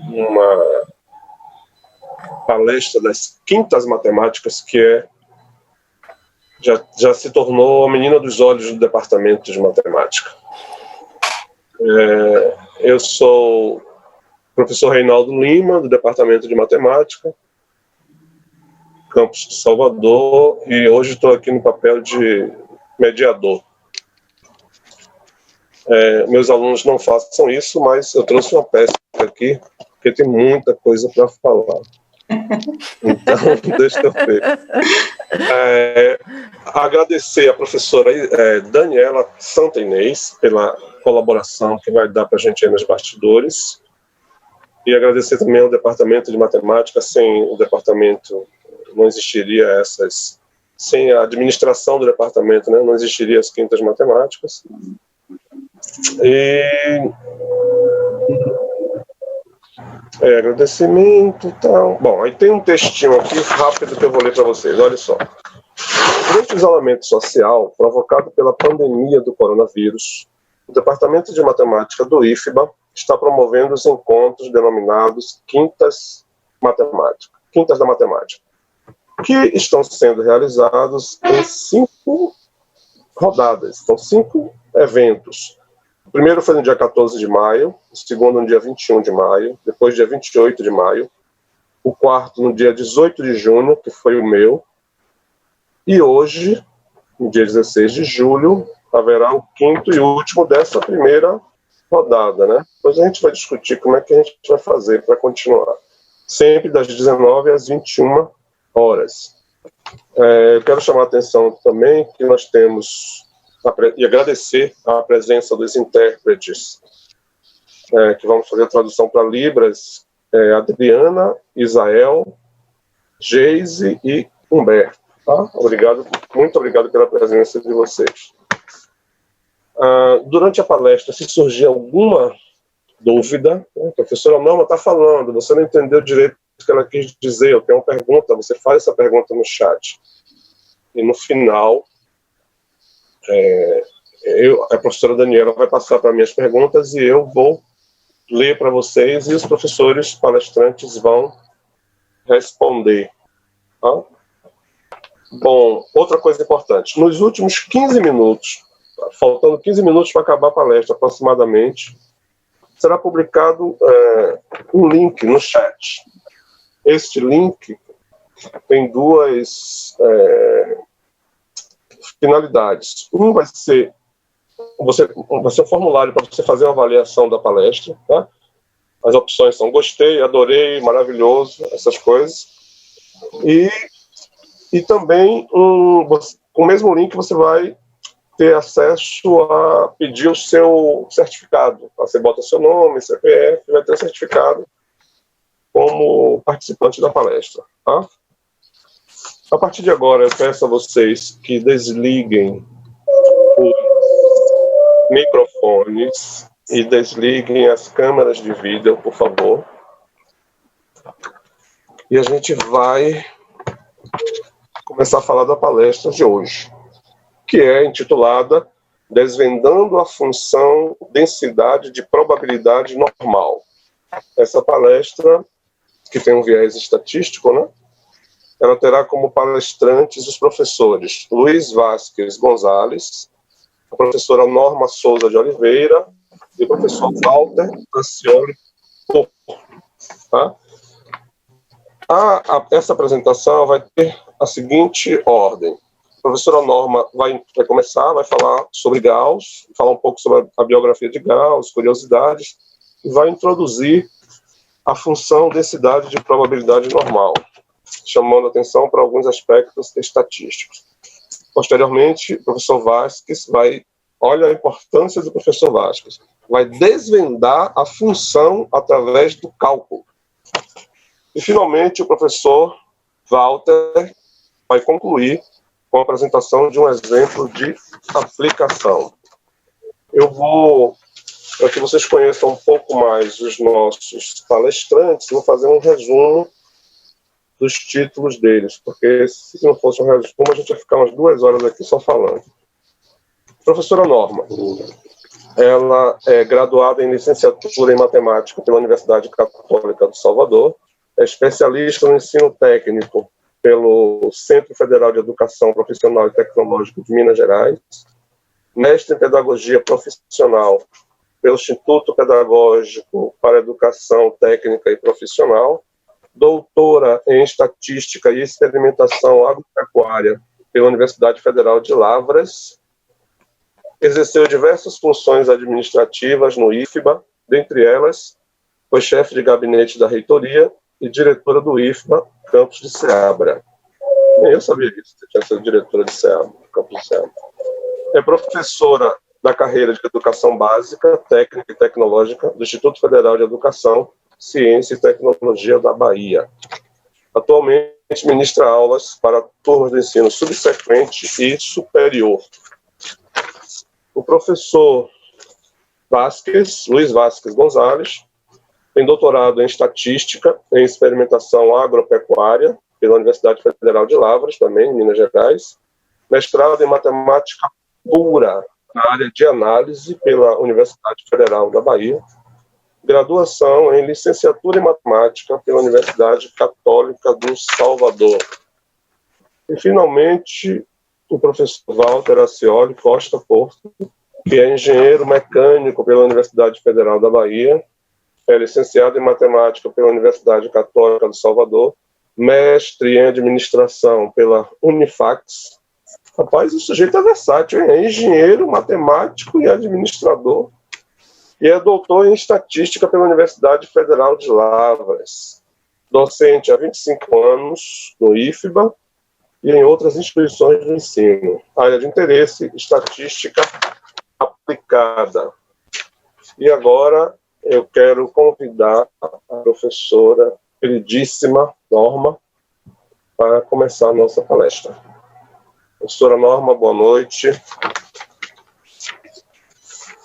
uma palestra das quintas matemáticas, que já se tornou a menina dos olhos do departamento de matemática. Eu sou o professor Reinaldo Lima, do departamento de matemática, campus de Salvador, e hoje estou aqui no papel de mediador. Meus alunos não façam isso, mas eu trouxe uma peça aqui, porque tem muita coisa para falar. Então, deixa eu ver. Agradecer a professora Daniela Santa Inês pela colaboração que vai dar para a gente aí nos bastidores. E agradecer também ao departamento de matemática. Sem o departamento não existiria sem a administração do departamento, né, não existiria as quintas matemáticas. Agradecimento e tal. Bom, aí tem um textinho aqui rápido que eu vou ler para vocês. Olha só. Durante o isolamento social provocado pela pandemia do coronavírus, o Departamento de Matemática do IFBA está promovendo os encontros denominados Quintas da Matemática, que estão sendo realizados em 5 rodadas, são 5 eventos. O primeiro foi no dia 14 de maio, o segundo no dia 21 de maio, depois dia 28 de maio, o quarto no dia 18 de junho, que foi o meu, e hoje, no dia 16 de julho, haverá o quinto e último dessa primeira rodada, né? Depois a gente vai discutir como é que a gente vai fazer para continuar. Sempre das 19 às 21 horas. Eu quero chamar a atenção também que nós temos, e agradecer a presença dos intérpretes, que vamos fazer a tradução para Libras, Adriana, Isael, Geise e Humberto. Tá? Muito obrigado pela presença de vocês. Durante a palestra, se surgir alguma dúvida, a professora Norma está falando, você não entendeu direito o que ela quis dizer, eu tenho uma pergunta, você faz essa pergunta no chat. E no final, a professora Daniela vai passar para minhas perguntas e eu vou ler para vocês e os professores palestrantes vão responder. Tá? Bom, outra coisa importante, nos últimos 15 minutos, faltando 15 minutos para acabar a palestra aproximadamente, será publicado um link no chat. Este link tem 2 finalidades. Um vai ser um formulário para você fazer uma avaliação da palestra. Tá? As opções são gostei, adorei, maravilhoso, essas coisas. E também, com o mesmo link, você vai ter acesso a pedir o seu certificado. Você bota seu nome, CPF, vai ter certificado como participante da palestra. Tá? A partir de agora, eu peço a vocês que desliguem os microfones e desliguem as câmeras de vídeo, por favor. E a gente vai começar a falar da palestra de hoje, que é intitulada Desvendando a Função Densidade de Probabilidade Normal. Essa palestra, que tem um viés estatístico, né? Ela terá como palestrantes os professores Luiz Vasquez Gonzalez, a professora Norma Souza de Oliveira e o professor Walter Cassioli Porto. Tá? Essa apresentação vai ter a seguinte ordem. A professora Norma vai começar, vai falar sobre Gauss, falar um pouco sobre a biografia de Gauss, curiosidades, e vai introduzir a função densidade de probabilidade normal, chamando atenção para alguns aspectos estatísticos. Posteriormente, o professor Vasquez olha a importância do professor Vasquez, vai desvendar a função através do cálculo. E, finalmente, o professor Walter vai concluir com a apresentação de um exemplo de aplicação. Eu vou, para que vocês conheçam um pouco mais os nossos palestrantes, vou fazer um resumo dos títulos deles, porque se não fosse um resumo, a gente ia ficar umas 2 horas aqui só falando. Professora Norma, Ela é graduada em licenciatura em matemática pela Universidade Católica do Salvador, é especialista no ensino técnico pelo Centro Federal de Educação Profissional e Tecnológica de Minas Gerais, mestre em pedagogia profissional pelo Instituto Pedagógico para Educação Técnica e Profissional, doutora em estatística e experimentação agropecuária pela Universidade Federal de Lavras. Exerceu diversas funções administrativas no IFBA, dentre elas, foi chefe de gabinete da reitoria e diretora do IFBA, campus de Ceabra. Nem eu sabia disso, que tinha sido diretora de Ceabra, campus de Ceabra. É professora da carreira de Educação Básica, Técnica e Tecnológica do Instituto Federal de Educação, Ciência e Tecnologia da Bahia. Atualmente ministra aulas para turmas do ensino subsequente e superior. O professor Luiz Vasquez Gonzalez, tem doutorado em Estatística e Experimentação Agropecuária pela Universidade Federal de Lavras, também em Minas Gerais, mestrado em Matemática Pura, na área de análise pela Universidade Federal da Bahia, graduação em Licenciatura em Matemática pela Universidade Católica do Salvador. E, finalmente, o professor Walter Acioli Costa Porto, que é engenheiro mecânico pela Universidade Federal da Bahia, é licenciado em Matemática pela Universidade Católica do Salvador, mestre em Administração pela Unifax. Rapaz, o sujeito é versátil, hein? É engenheiro, matemático e administrador, e é doutor em Estatística pela Universidade Federal de Lavras, docente há 25 anos no IFBA e em outras instituições de ensino. Área de interesse, estatística aplicada. E agora eu quero convidar a professora queridíssima Norma para começar a nossa palestra. Professora Norma, boa noite.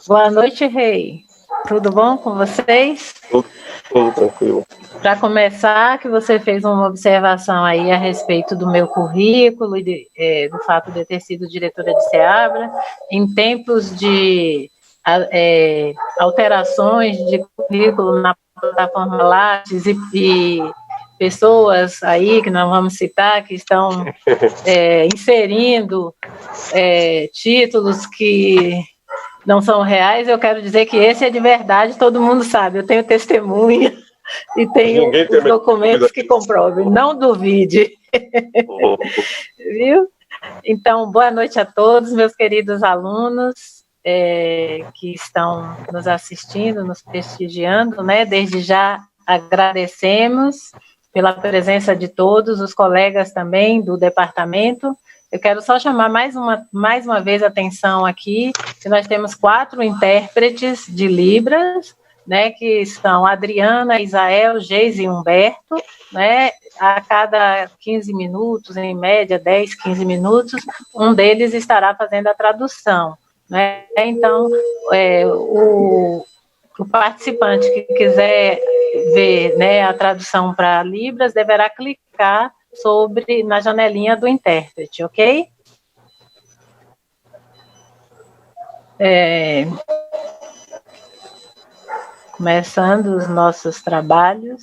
Boa noite, Rei. Tudo bom com vocês? Tudo tranquilo. Para começar, que você fez uma observação aí a respeito do meu currículo e do fato de eu ter sido diretora de Ceabra, em tempos de alterações de currículo na plataforma Lattes e pessoas aí, que nós vamos citar, que estão inserindo títulos que não são reais, eu quero dizer que esse é de verdade, todo mundo sabe, eu tenho testemunha e tenho os documentos que comprovem, não duvide. Viu? Então, boa noite a todos, meus queridos alunos que estão nos assistindo, nos prestigiando, né? Desde já agradecemos pela presença de todos, os colegas também do departamento. Eu quero só chamar mais uma vez a atenção aqui, que nós temos 4 intérpretes de Libras, né, que são Adriana, Isael, Geise e Humberto, né, a cada 15 minutos, em média 10, 15 minutos, um deles estará fazendo a tradução, né. Então, o participante que quiser ver, né, a tradução para Libras deverá clicar na janelinha do intérprete, ok? Começando os nossos trabalhos.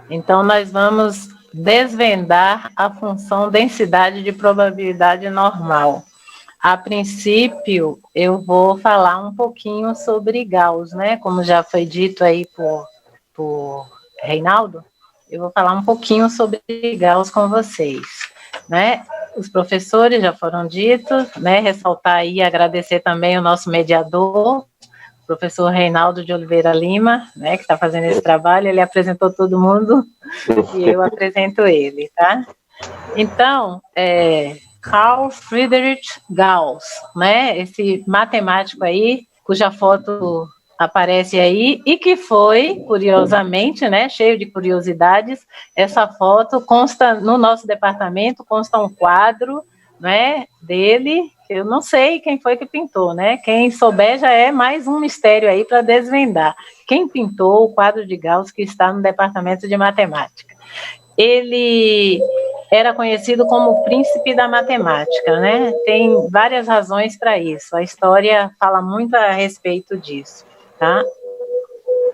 Então, nós vamos desvendar a função densidade de probabilidade normal. A princípio, eu vou falar um pouquinho sobre Gauss, né? Como já foi dito aí por Reinaldo, eu vou falar um pouquinho sobre Gauss com vocês, né? Os professores já foram ditos, né? Ressaltar aí e agradecer também o nosso mediador, o professor Reinaldo de Oliveira Lima, né? Que está fazendo esse trabalho, ele apresentou todo mundo e eu apresento ele, tá? Então, Carl Friedrich Gauss, né? Esse matemático aí, cuja foto aparece aí, e que foi, curiosamente, né, cheio de curiosidades, essa foto consta, no nosso departamento, consta um quadro, né, dele, que eu não sei quem foi que pintou, né? Quem souber já é mais um mistério aí para desvendar. Quem pintou o quadro de Gauss que está no departamento de matemática? Ele era conhecido como o príncipe da matemática, né? Tem várias razões para isso. A história fala muito a respeito disso, tá?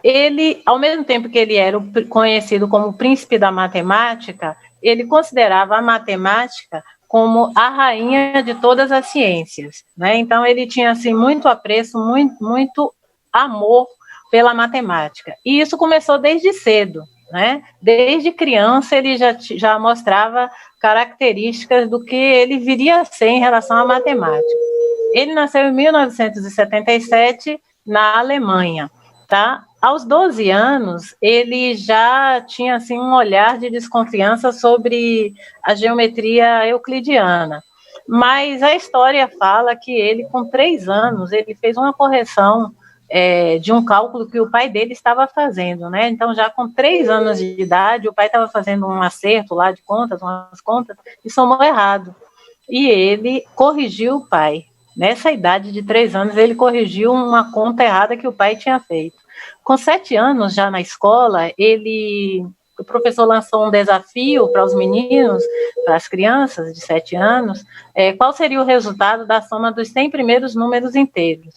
Ele, ao mesmo tempo que ele era conhecido como o príncipe da matemática, ele considerava a matemática como a rainha de todas as ciências, né? Então ele tinha assim muito apreço, muito amor pela matemática. E isso começou desde cedo, né? Desde criança ele já mostrava características do que ele viria a ser em relação à matemática. Ele nasceu em 1977 na Alemanha, tá? Aos 12 anos, ele já tinha assim, um olhar de desconfiança sobre a geometria euclidiana. Mas a história fala que ele, com 3 anos, ele fez uma correção de um cálculo que o pai dele estava fazendo, né? Então, já com 3 anos de idade, o pai estava fazendo um acerto lá de contas, umas contas, e somou errado. E ele corrigiu o pai. Nessa idade de 3 anos, ele corrigiu uma conta errada que o pai tinha feito. Com 7 anos, já na escola, o professor lançou um desafio para os meninos, para as crianças de 7 anos, qual seria o resultado da soma dos 100 primeiros números inteiros.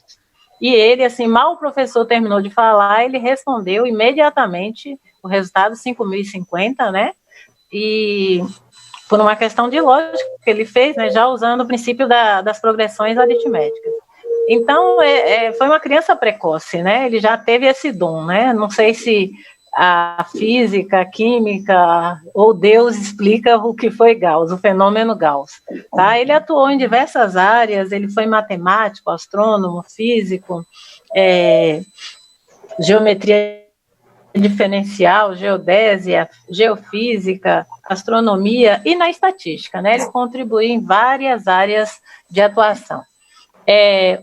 E ele, assim, mal o professor terminou de falar, ele respondeu imediatamente o resultado, 5.050, né? E por uma questão de lógica que ele fez, né, já usando o princípio das progressões aritméticas. Então, foi uma criança precoce, né? Ele já teve esse dom, né? Não sei se a física, a química ou Deus explica o que foi Gauss, o fenômeno Gauss. Tá? Ele atuou em diversas áreas, ele foi matemático, astrônomo, físico, geometria diferencial, geodésia, geofísica, astronomia e na estatística, né? Ele contribuiu em várias áreas de atuação.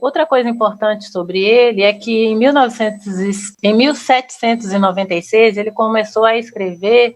Outra coisa importante sobre ele é que em 1796 ele começou a escrever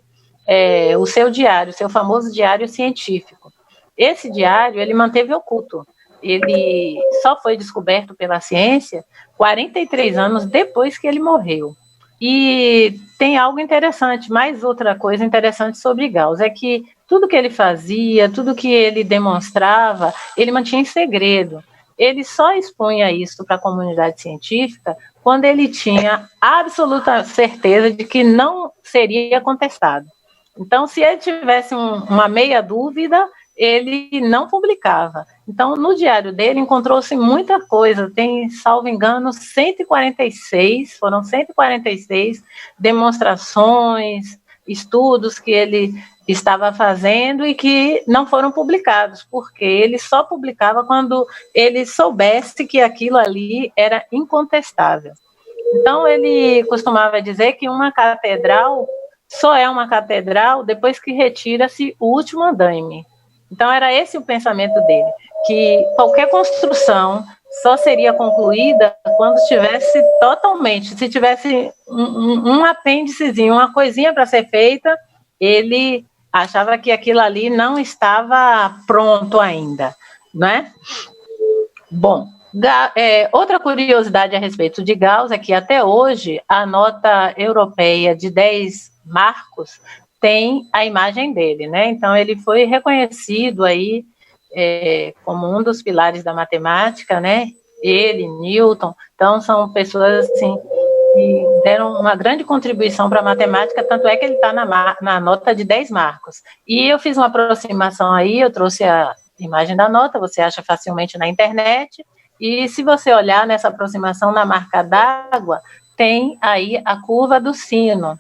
o seu diário, seu famoso diário científico. Esse diário ele manteve oculto. Ele só foi descoberto pela ciência 43 anos depois que ele morreu. E tem algo interessante, mais outra coisa interessante sobre Gauss, é que tudo que ele fazia, tudo que ele demonstrava, ele mantinha em segredo. Ele só expunha isso para a comunidade científica quando ele tinha absoluta certeza de que não seria contestado. Então, se ele tivesse uma meia dúvida, ele não publicava. Então, no diário dele, encontrou-se muita coisa. Tem, salvo engano, 146, foram 146 demonstrações, estudos que ele estava fazendo e que não foram publicados, porque ele só publicava quando ele soubesse que aquilo ali era incontestável. Então, ele costumava dizer que uma catedral só é uma catedral depois que retira-se o último andaime. Então, era esse o pensamento dele, que qualquer construção só seria concluída quando estivesse totalmente, se tivesse um apêndicezinho, uma coisinha para ser feita, ele achava que aquilo ali não estava pronto ainda, né? Bom, outra curiosidade a respeito de Gauss é que até hoje a nota europeia de 10 marcos tem a imagem dele, né? Então ele foi reconhecido aí como um dos pilares da matemática, né? Ele, Newton, então são pessoas assim que deram uma grande contribuição para a matemática, tanto é que ele está na nota de 10 marcos. E eu fiz uma aproximação aí, eu trouxe a imagem da nota, você acha facilmente na internet, e se você olhar nessa aproximação na marca d'água, tem aí a curva do sino,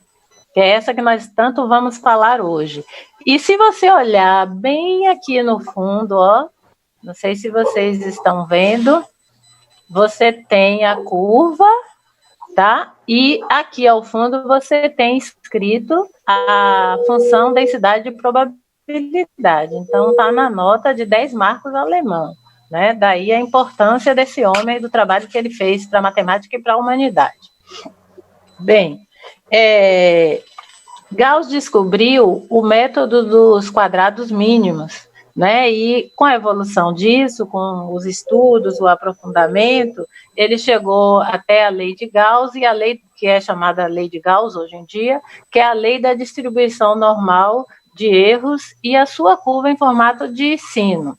que é essa que nós tanto vamos falar hoje. E se você olhar bem aqui no fundo, ó, não sei se vocês estão vendo, você tem a curva, tá? E aqui ao fundo você tem escrito a função densidade de probabilidade. Então está na nota de 10 marcos alemão, né? Daí a importância desse homem e do trabalho que ele fez para a matemática e para a humanidade. Bem, Gauss descobriu o método dos quadrados mínimos, né? E com a evolução disso, com os estudos, o aprofundamento, ele chegou até a lei de Gauss, e a lei que é chamada lei de Gauss hoje em dia, que é a lei da distribuição normal de erros e a sua curva em formato de sino.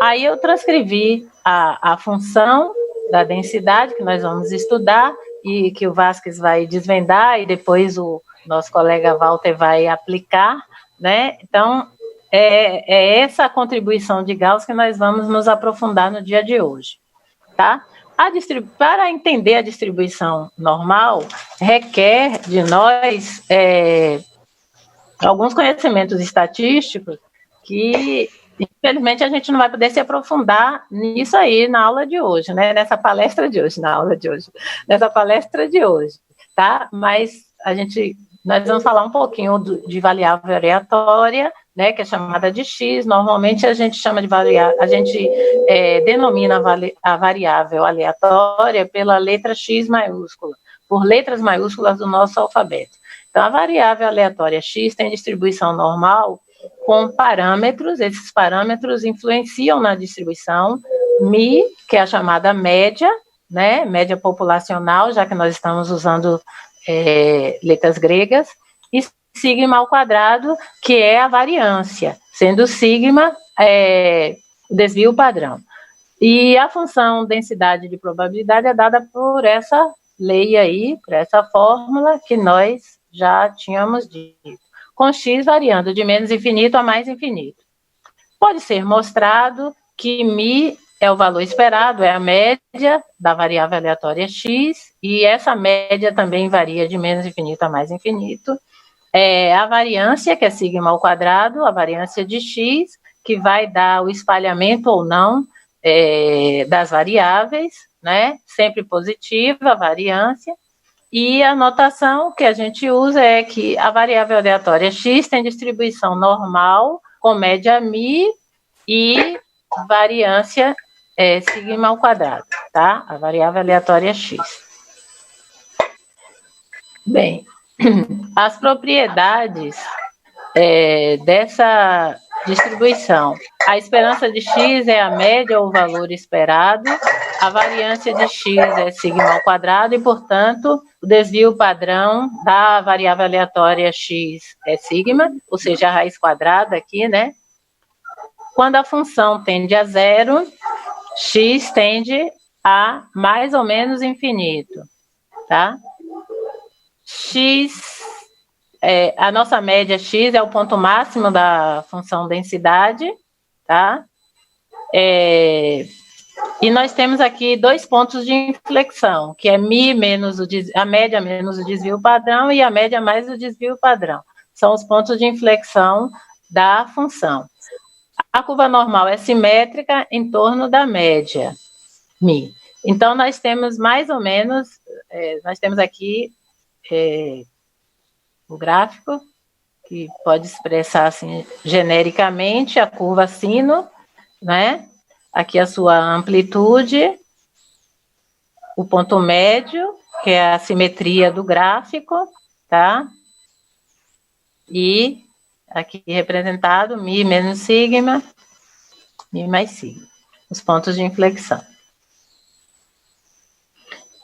Aí eu transcrevi a função da densidade que nós vamos estudar e que o Vasquez vai desvendar e depois o nosso colega Walter vai aplicar, né? Então, é essa a contribuição de Gauss que nós vamos nos aprofundar no dia de hoje, tá? Para entender a distribuição normal, requer de nós alguns conhecimentos estatísticos que, infelizmente, a gente não vai poder se aprofundar nisso aí na aula de hoje, né? Nessa palestra de hoje, nessa palestra de hoje, tá? Mas nós vamos falar um pouquinho de variável aleatória, né? Que é chamada de x. Normalmente a gente chama de variável, a gente denomina a variável aleatória pela letra x maiúscula, por letras maiúsculas do nosso alfabeto. Então, a variável aleatória x tem distribuição normal com parâmetros, esses parâmetros influenciam na distribuição, μ, que é a chamada média, né, média populacional, já que nós estamos usando letras gregas, e sigma ao quadrado, que é a variância, sendo sigma o desvio padrão. E a função densidade de probabilidade é dada por essa lei aí, por essa fórmula que nós já tínhamos dito, com x variando de menos infinito a mais infinito. Pode ser mostrado que μ é o valor esperado, é a média da variável aleatória x, e essa média também varia de menos infinito a mais infinito. A variância, que é sigma ao quadrado, a variância de x, que vai dar o espalhamento ou não das variáveis, né? Sempre positiva a variância. E a notação que a gente usa é que a variável aleatória x tem distribuição normal com média μ e variância sigma ao quadrado, tá? A variável aleatória x. Bem, as propriedades dessa distribuição. A esperança de x é a média ou o valor esperado, a variância de x é sigma ao quadrado e, portanto, o desvio padrão da variável aleatória x é sigma, ou seja, a raiz quadrada aqui, né? Quando a função tende a zero, x tende a mais ou menos infinito, tá? A nossa média x é o ponto máximo da função densidade, tá? E nós temos aqui dois pontos de inflexão, que é μ menos a média menos o desvio padrão e a média mais o desvio padrão. São os pontos de inflexão da função. A curva normal é simétrica em torno da média μ. Então, nós temos mais ou menos, nós temos aqui o gráfico, que pode expressar assim, genericamente a curva sino, né? Aqui a sua amplitude, o ponto médio, que é a simetria do gráfico, tá? E aqui representado μ menos sigma, μ mais sigma, os pontos de inflexão.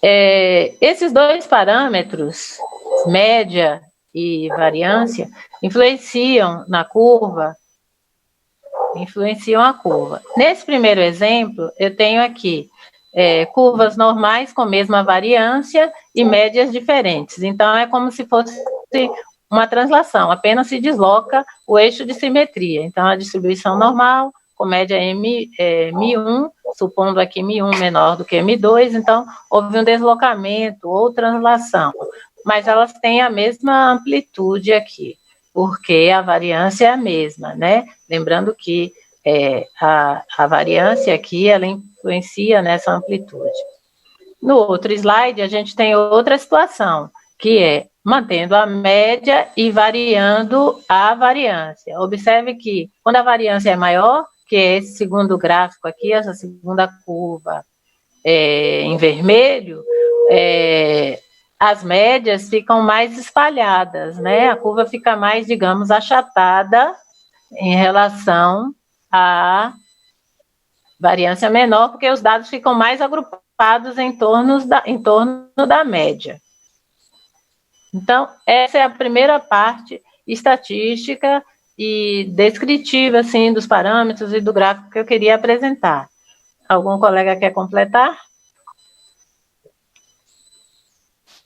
Esses dois parâmetros, média e variância, influenciam a curva. Nesse primeiro exemplo, eu tenho aqui curvas normais com mesma variância e médias diferentes. Então, é como se fosse uma translação, apenas se desloca o eixo de simetria. Então, a distribuição normal, com média μ1, supondo aqui μ1 menor do que μ2, então, houve um deslocamento ou translação. Mas elas têm a mesma amplitude aqui, porque a variância é a mesma, né? Lembrando que a variância aqui, ela influencia nessa amplitude. No outro slide, a gente tem outra situação, que é mantendo a média e variando a variância. Observe que, quando a variância é maior, que é esse segundo gráfico aqui, essa segunda curva em vermelho, as médias ficam mais espalhadas, né? A curva fica mais, digamos, achatada em relação à variância menor, porque os dados ficam mais agrupados em torno da média. Então, essa é a primeira parte estatística e descritiva, assim, dos parâmetros e do gráfico que eu queria apresentar. Algum colega quer completar?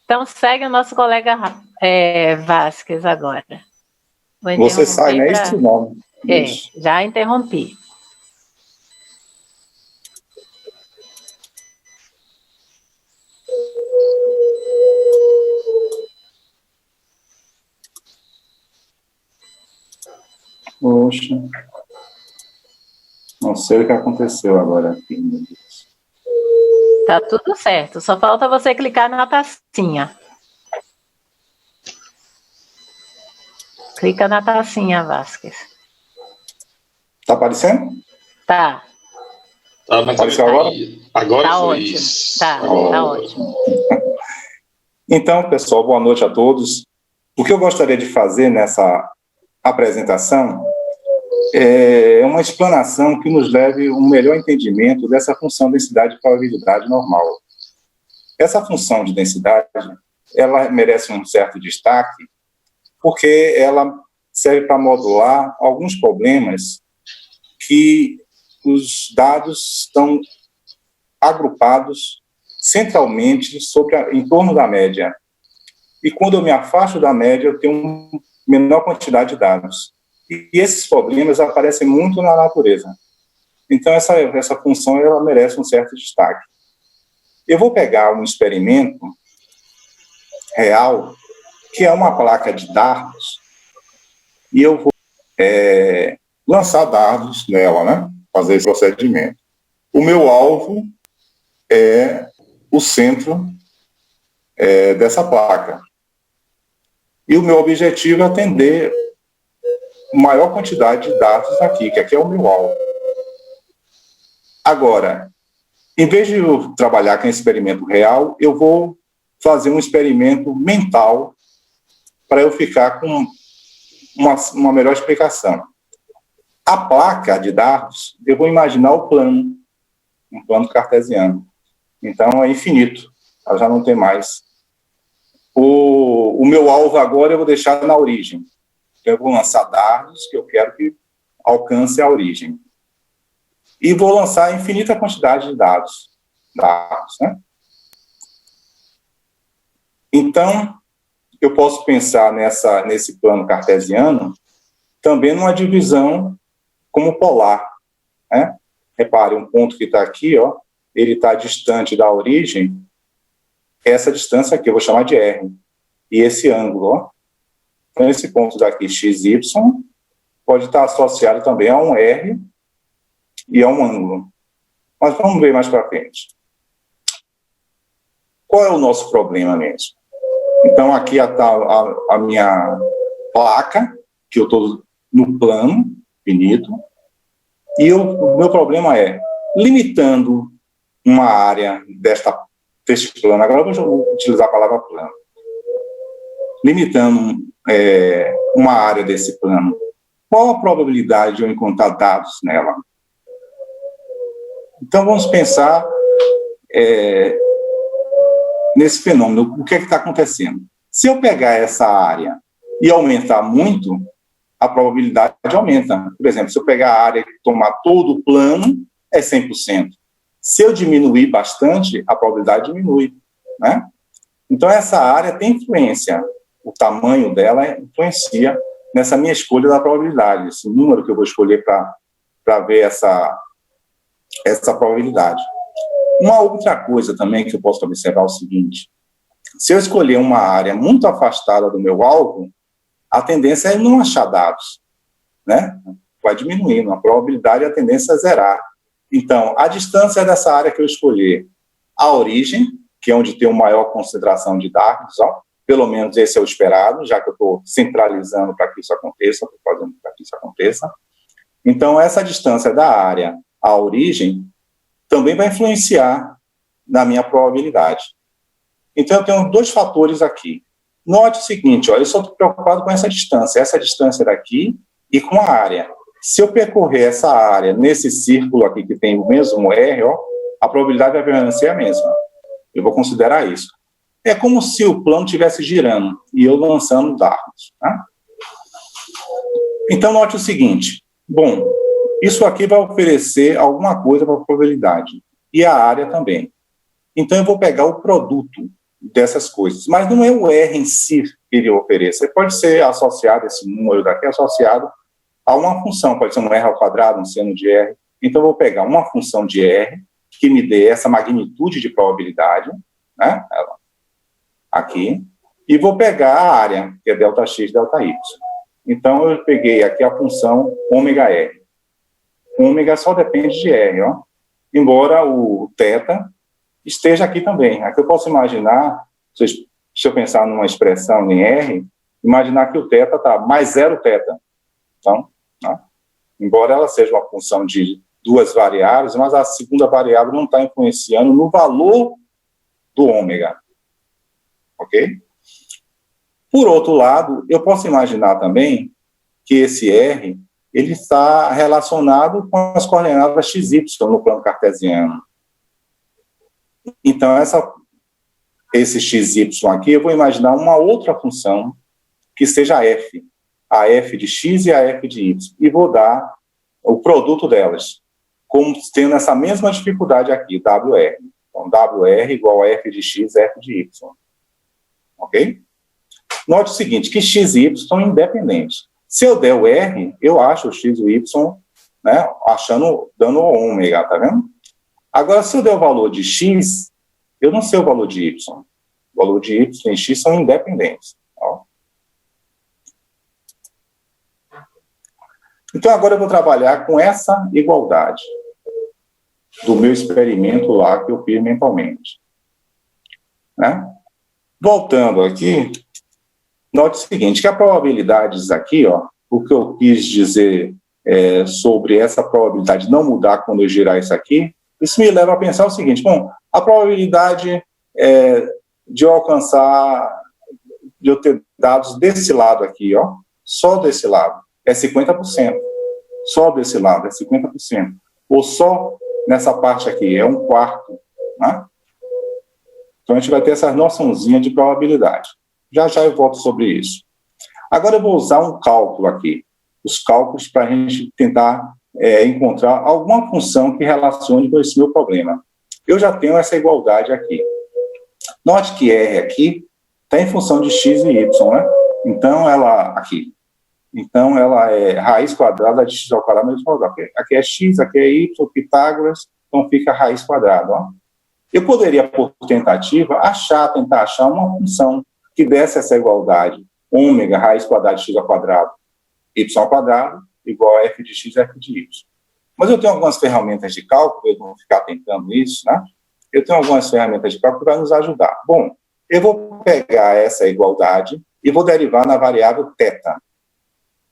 Então, segue o nosso colega Vasquez agora. Você sai, não é isso o nome? Já interrompi. Poxa. Não sei o que aconteceu agora aqui, meu Deus. Tá tudo certo, só falta você clicar na tacinha. Clica na tacinha, Vasquez. Tá aparecendo? Tá. Mas apareceu agora? Agora tá foi ótimo. isso. Tá ótimo. Então, pessoal, boa noite a todos. O que eu gostaria de fazer nessa apresentação é uma explanação que nos leve a um melhor entendimento dessa função densidade e probabilidade normal. Essa função de densidade, ela merece um certo destaque, porque ela serve para modular alguns problemas que os dados estão agrupados centralmente em torno da média. E quando eu me afasto da média, eu tenho uma menor quantidade de dados. E esses problemas aparecem muito na natureza. Então, essa função ela merece um certo destaque. Eu vou pegar um experimento real, que é uma placa de dardos, e eu vou lançar dardos nela, né? Fazer esse procedimento. O meu alvo é o centro dessa placa. E o meu objetivo é atender maior quantidade de dados aqui, que aqui é o meu alvo. Agora, em vez de eu trabalhar com experimento real, eu vou fazer um experimento mental para eu ficar com uma melhor explicação. A placa de dados, eu vou imaginar o plano, um plano cartesiano. Então, é infinito, ela já não tem mais. O meu alvo agora eu vou deixar na origem. Eu vou lançar dados que eu quero que alcance a origem. E vou lançar infinita quantidade de dados, né? Então, eu posso pensar nesse plano cartesiano também numa divisão como polar, né? Repare, um ponto que está aqui, ó, ele está distante da origem, essa distância aqui eu vou chamar de R. E esse ângulo, ó, então esse ponto daqui, XY, pode estar associado também a um R e a um ângulo. Mas vamos ver mais para frente. Qual é o nosso problema mesmo? Então, aqui está a minha placa, que eu estou no plano finito, e o meu problema é, limitando uma área deste plano, agora eu vou utilizar a palavra plano, limitando uma área desse plano, qual a probabilidade de eu encontrar dados nela? Então, vamos pensar nesse fenômeno, o que é que está acontecendo? Se eu pegar essa área e aumentar muito, a probabilidade aumenta. Por exemplo, se eu pegar a área e tomar todo o plano, é 100%. Se eu diminuir bastante, a probabilidade diminui, né? Então, essa área tem influência. O tamanho dela influencia nessa minha escolha da probabilidade, esse número que eu vou escolher para ver essa probabilidade. Uma outra coisa também que eu posso observar é o seguinte: se eu escolher uma área muito afastada do meu alvo, a tendência é não achar dados, né? Vai diminuindo, a probabilidade e a tendência é zerar. Então, a distância dessa área que eu escolher, a origem, que é onde tem uma maior concentração de dados, ó, pelo menos esse é o esperado, já que eu estou centralizando para que isso aconteça, estou fazendo para que isso aconteça. Então, essa distância da área à origem também vai influenciar na minha probabilidade. Então, eu tenho dois fatores aqui. Note o seguinte, ó, eu só estou preocupado com essa distância daqui e com a área. Se eu percorrer essa área nesse círculo aqui que tem o mesmo R, ó, a probabilidade vai permanecer a mesma. Eu vou considerar isso. É como se o plano estivesse girando e eu lançando dados. Tá? Então, note o seguinte. Bom, isso aqui vai oferecer alguma coisa para a probabilidade. E a área também. Então, eu vou pegar o produto dessas coisas. Mas não é o R em si que ele oferece. Ele pode ser associado, esse número daqui, associado a uma função. Pode ser um R ao quadrado, um seno de R. Então, eu vou pegar uma função de R que me dê essa magnitude de probabilidade, né? Aqui. E vou pegar a área, que é ΔX, ΔY. Então, eu peguei aqui a função ômega-R. Ômega só depende de R, ó. Embora o θ esteja aqui também. Aqui eu posso imaginar, se eu pensar numa expressão em R, imaginar que o θ está mais 0 θ. Então, né? Embora ela seja uma função de duas variáveis, mas a segunda variável não está influenciando no valor do ômega. Ok? Por outro lado, eu posso imaginar também que esse R ele está relacionado com as coordenadas XY no plano cartesiano. Então, esse XY aqui, eu vou imaginar uma outra função que seja F. A F de X e a F de Y. E vou dar o produto delas, como tendo essa mesma dificuldade aqui, WR. Então, WR igual a F de X, F de Y. Ok? Note o seguinte, que X e Y são independentes. Se eu der o R, eu acho o X e o Y, né, dando o ômega, tá vendo? Agora, se eu der o valor de X, eu não sei o valor de Y. O valor de Y e X são independentes. Ó. Então, agora eu vou trabalhar com essa igualdade do meu experimento lá que eu fiz mentalmente. Né? Voltando aqui, note o seguinte, que a probabilidades aqui, ó, o que eu quis dizer sobre essa probabilidade não mudar quando eu girar isso aqui, isso me leva a pensar o seguinte, bom, a probabilidade de eu alcançar, de eu ter dados desse lado aqui, ó, só desse lado, é 50%. Só desse lado é 50%. Ou só nessa parte aqui, é 1/4. Né? Então, a gente vai ter essa noçãozinha de probabilidade. Já já eu volto sobre isso. Agora eu vou usar um cálculo aqui. Os cálculos para a gente tentar encontrar alguma função que relacione com esse meu problema. Eu já tenho essa igualdade aqui. Note que R aqui está em função de x e y, né? Então, ela aqui. Então, ela é raiz quadrada de x ao quadrado menos quadrado. Aqui é x, aqui é y, Pitágoras, então fica raiz quadrada. Ó. Eu poderia, por tentativa, tentar achar uma função que desse essa igualdade. Ômega, raiz quadrada de x ao quadrado, y ao quadrado, igual a f de x, f de y. Mas eu tenho algumas ferramentas de cálculo, eu vou ficar tentando isso, né? Eu tenho algumas ferramentas de cálculo que vão nos ajudar. Bom, eu vou pegar essa igualdade e vou derivar na variável θ.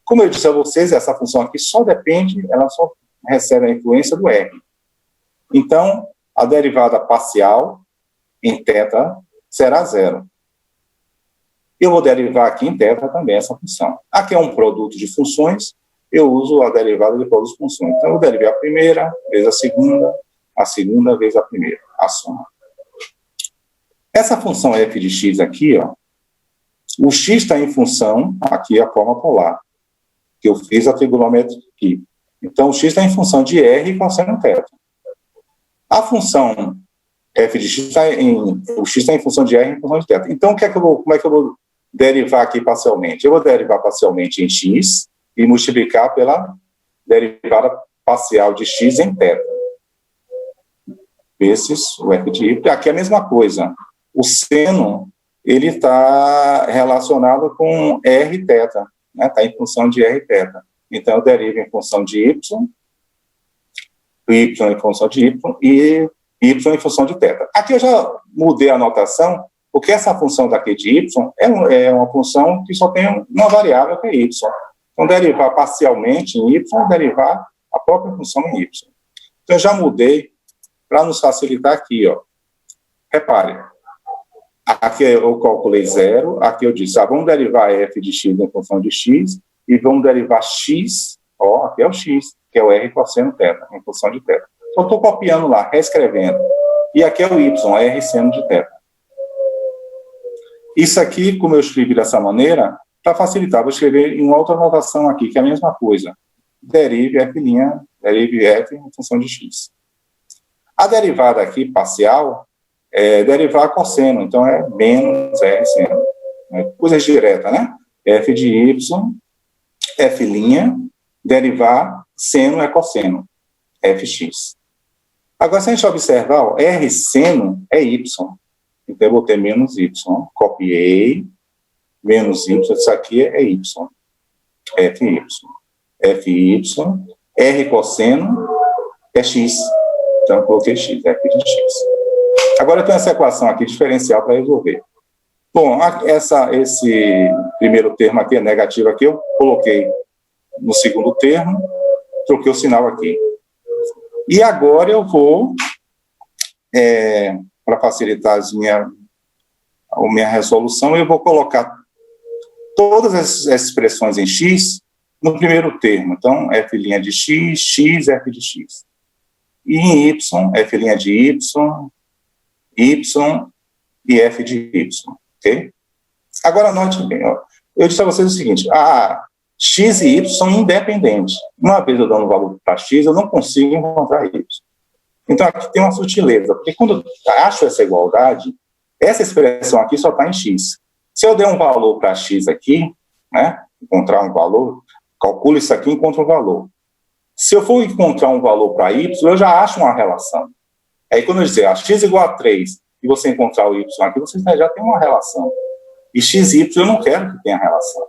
Como eu disse a vocês, essa função aqui só depende, ela só recebe a influência do R. Então, a derivada parcial em θ será 0. Eu vou derivar aqui em θ também essa função. Aqui é um produto de funções, eu uso a derivada de todas as funções. Então, eu vou derivar a primeira, vezes a segunda vezes a primeira, a soma. Essa função f de x aqui, ó, o x está em função, aqui é a forma polar, que eu fiz a trigonometria aqui. Então, o x está em função de r cosseno θ. A função f de x o x está em função de r em função de θ. Então, como é que eu vou derivar aqui parcialmente? Eu vou derivar parcialmente em x e multiplicar pela derivada parcial de x em θ. Vezes o f de y. Aqui é a mesma coisa. O seno, ele está relacionado com r θ, né? Está em função de r θ. Então, eu derivo em função de y em função de y e y em função de θ. Aqui eu já mudei a notação, porque essa função daqui de y é uma função que só tem uma variável que é y. Então, derivar parcialmente em y, derivar a própria função em y. Então, eu já mudei para nos facilitar aqui, ó. Repare, aqui eu calculei 0, aqui eu disse, vamos derivar f de x em função de x, e vamos derivar x, ó, aqui é o x, que é o r cosseno θ, em função de θ. Só estou copiando lá, reescrevendo. E aqui é o y, r seno de θ. Isso aqui, como eu escrevi dessa maneira, Para facilitar, vou escrever em uma outra notação aqui, que é a mesma coisa. Derive f', derive f em função de x. A derivada aqui, parcial, é derivar cosseno, então é menos r seno. Coisas diretas, né? F de y, f', derivar seno é cosseno, fx. Agora, se a gente observar, ó, r seno é y. Então, eu vou ter menos y. Copiei, menos y, isso aqui é y. Fy, r cosseno é x. Então, eu coloquei x, f de x. Agora, eu tenho essa equação aqui diferencial para resolver. Bom, esse primeiro termo aqui é negativo aqui, eu coloquei no segundo termo, troquei o sinal aqui. E agora eu vou, para facilitar a minha resolução, eu vou colocar todas essas expressões em x no primeiro termo. Então, f' de x, x, f de x. E em y, f' de y, y e f de y. Ok? Agora, note bem, ó, eu disse a vocês o seguinte, x e y são independentes. Uma vez eu dando valor para x, eu não consigo encontrar y. Então, aqui tem uma sutileza, porque quando eu acho essa igualdade, essa expressão aqui só está em x. Se eu der um valor para x aqui, né, encontrar um valor, calculo isso aqui e encontro um valor. Se eu for encontrar um valor para y, eu já acho uma relação. Aí, quando eu dizer x igual a 3, e você encontrar o y aqui, você já tem uma relação. E x e y eu não quero que tenha relação.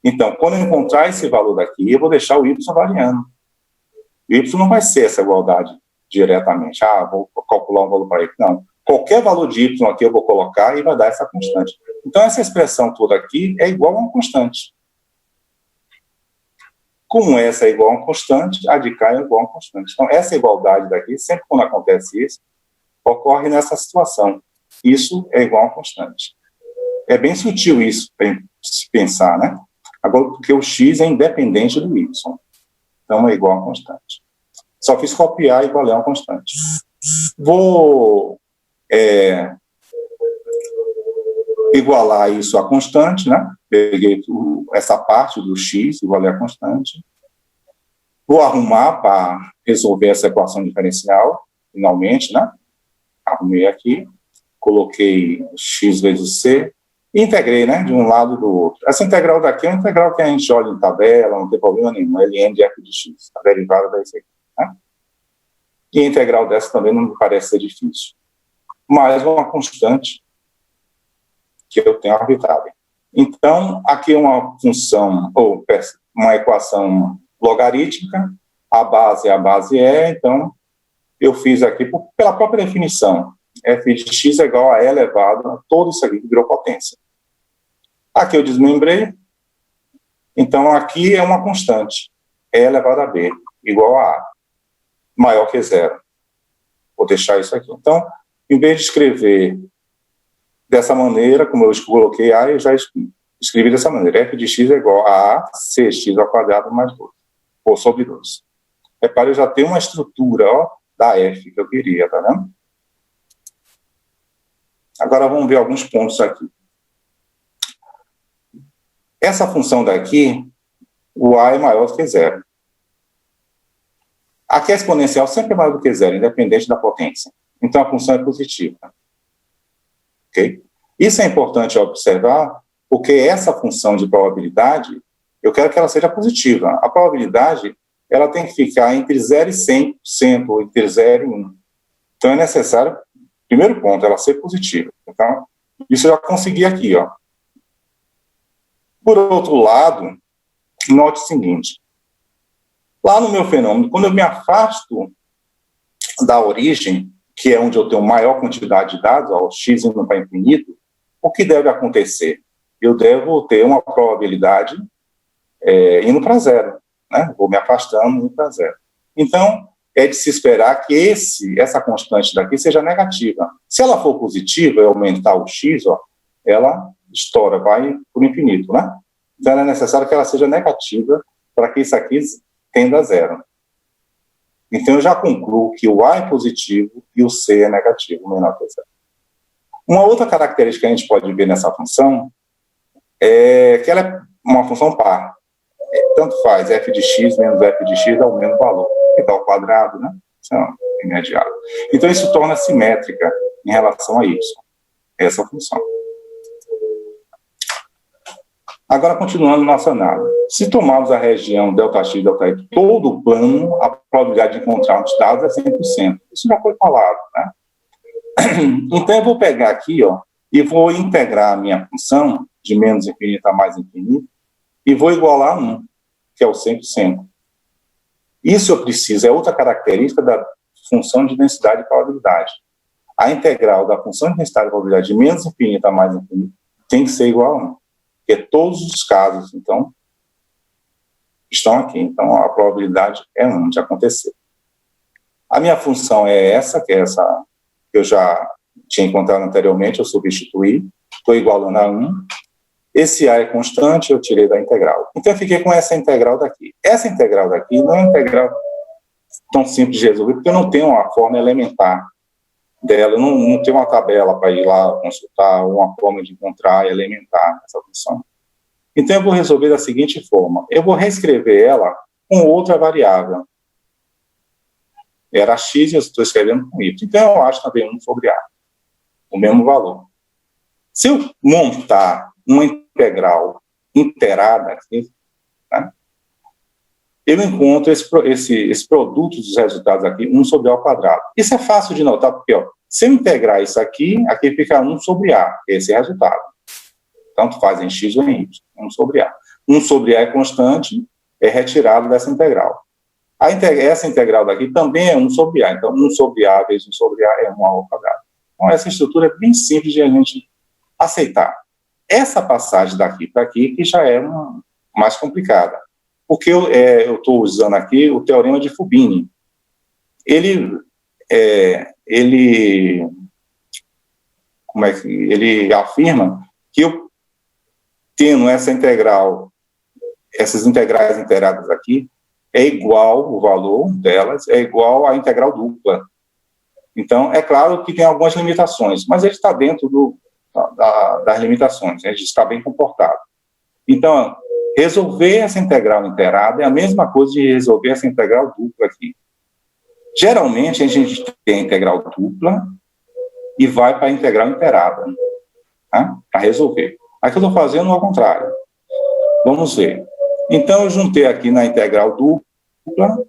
Então, quando eu encontrar esse valor daqui, eu vou deixar o y variando. O y não vai ser essa igualdade diretamente. Vou calcular um valor para y. Não. Qualquer valor de y aqui eu vou colocar e vai dar essa constante. Então, essa expressão toda aqui é igual a uma constante. Como essa é igual a uma constante, a de cá é igual a uma constante. Então, essa igualdade daqui, sempre quando acontece isso, ocorre nessa situação. Isso é igual a uma constante. É bem sutil isso, para se pensar, né? Agora, porque o x é independente do y. Então, é igual a uma constante. Só fiz copiar e igualar uma constante. Vou igualar isso à constante, né? Peguei essa parte do x, igualei a constante. Vou arrumar para resolver essa equação diferencial, finalmente, né? Arrumei aqui, coloquei x vezes c, e integrei, né, de um lado e do outro. Essa integral daqui é uma integral que a gente olha em tabela, não tem problema nenhum, ln de f de x, a derivada da isso aqui, né? E a integral dessa também não me parece ser difícil. Mas uma constante que eu tenho arbitrada. Então, aqui é uma função, ou uma equação logarítmica, a base é, então, eu fiz aqui pela própria definição, f de x é igual a e elevado a todo isso aqui que virou potência. Aqui eu desmembrei, então aqui é uma constante, e elevado a b, igual a a, maior que zero. Vou deixar isso aqui. Então, em vez de escrever dessa maneira, como eu coloquei a, eu já escrevi dessa maneira, f de x é igual a cx ao quadrado mais 2, ou sobre 2. Repare, eu já tenho uma estrutura, ó, da f que eu queria, tá vendo? Agora vamos ver alguns pontos aqui. Essa função daqui, o a é maior do que zero. Aqui a exponencial sempre é maior do que zero, independente da potência. Então a função é positiva. Ok? Isso é importante observar, porque essa função de probabilidade, eu quero que ela seja positiva. A probabilidade, ela tem que ficar entre 0 e 100%, ou entre 0 e 1. Então é necessário, primeiro ponto, ela ser positiva. Então, isso eu já consegui aqui, ó. Por outro lado, note o seguinte. Lá no meu fenômeno, quando eu me afasto da origem, que é onde eu tenho maior quantidade de dados, ó, x indo para infinito, o que deve acontecer? Eu devo ter uma probabilidade indo para zero, né? Vou me afastando, indo para zero. Então, é de se esperar que essa constante daqui seja negativa. Se ela for positiva e aumentar o x, ó, ela estoura, vai por infinito, né? Então, é necessário que ela seja negativa para que isso aqui tenda a zero. Então, eu já concluo que o a é positivo e o c é negativo, menor que zero. Uma outra característica que a gente pode ver nessa função é que ela é uma função par. Tanto faz f de x menos f de x dá o mesmo valor, que dá ao quadrado, né? Isso é imediato. Então, isso torna simétrica em relação a y, essa função. Agora, continuando nossa análise. Se tomarmos a região ΔX e ΔY, todo o plano, a probabilidade de encontrarmos dados é 100%. Isso já foi falado, né? Então, eu vou pegar aqui, ó, e vou integrar a minha função de menos infinito a mais infinito e vou igualar a 1, que é o 100%. Isso eu preciso, é outra característica da função de densidade e probabilidade. A integral da função de densidade e probabilidade de menos infinito a mais infinito tem que ser igual a 1. Porque todos os casos, então, estão aqui. Então, a probabilidade é 1 de acontecer. A minha função é essa, que é essa que eu já tinha encontrado anteriormente, eu substituí, estou igualando a 1. Esse A é constante, eu tirei da integral. Então, eu fiquei com essa integral daqui. Essa integral daqui não é uma integral tão simples de resolver, porque eu não tenho uma forma elementar dela, eu não tenho uma tabela para ir lá consultar, ou uma forma de encontrar elementar essa função. Então, eu vou resolver da seguinte forma. Eu vou reescrever ela com outra variável. Era x e eu estou escrevendo com y. Então, eu acho também 1 sobre a, o mesmo valor. Se eu montar uma integral inteirada aqui, né, eu encontro esse produto dos resultados aqui, 1 sobre a ao quadrado. Isso é fácil de notar, porque ó, se eu integrar isso aqui fica 1 sobre a, esse é o resultado. Tanto faz em x ou em y, 1 sobre a. 1 sobre a é constante, é retirado dessa integral. Essa integral daqui também é 1 sobre a, então 1 sobre a vezes 1 sobre a é 1 ao quadrado. Então essa estrutura é bem simples de a gente aceitar. Essa passagem daqui para aqui que já é mais complicada. Porque eu estou usando aqui o teorema de Fubini. Ele afirma que eu tendo essa integral, essas integrais inteiradas aqui, é igual, o valor delas é igual à integral dupla. Então, é claro que tem algumas limitações, mas ele está dentro das limitações, ele está bem comportado. Então, resolver essa integral inteirada é a mesma coisa de resolver essa integral dupla aqui. Geralmente, a gente tem a integral dupla e vai para a integral inteirada, tá? Para resolver. Aqui eu estou fazendo ao contrário. Vamos ver. Então, eu juntei aqui na integral dupla,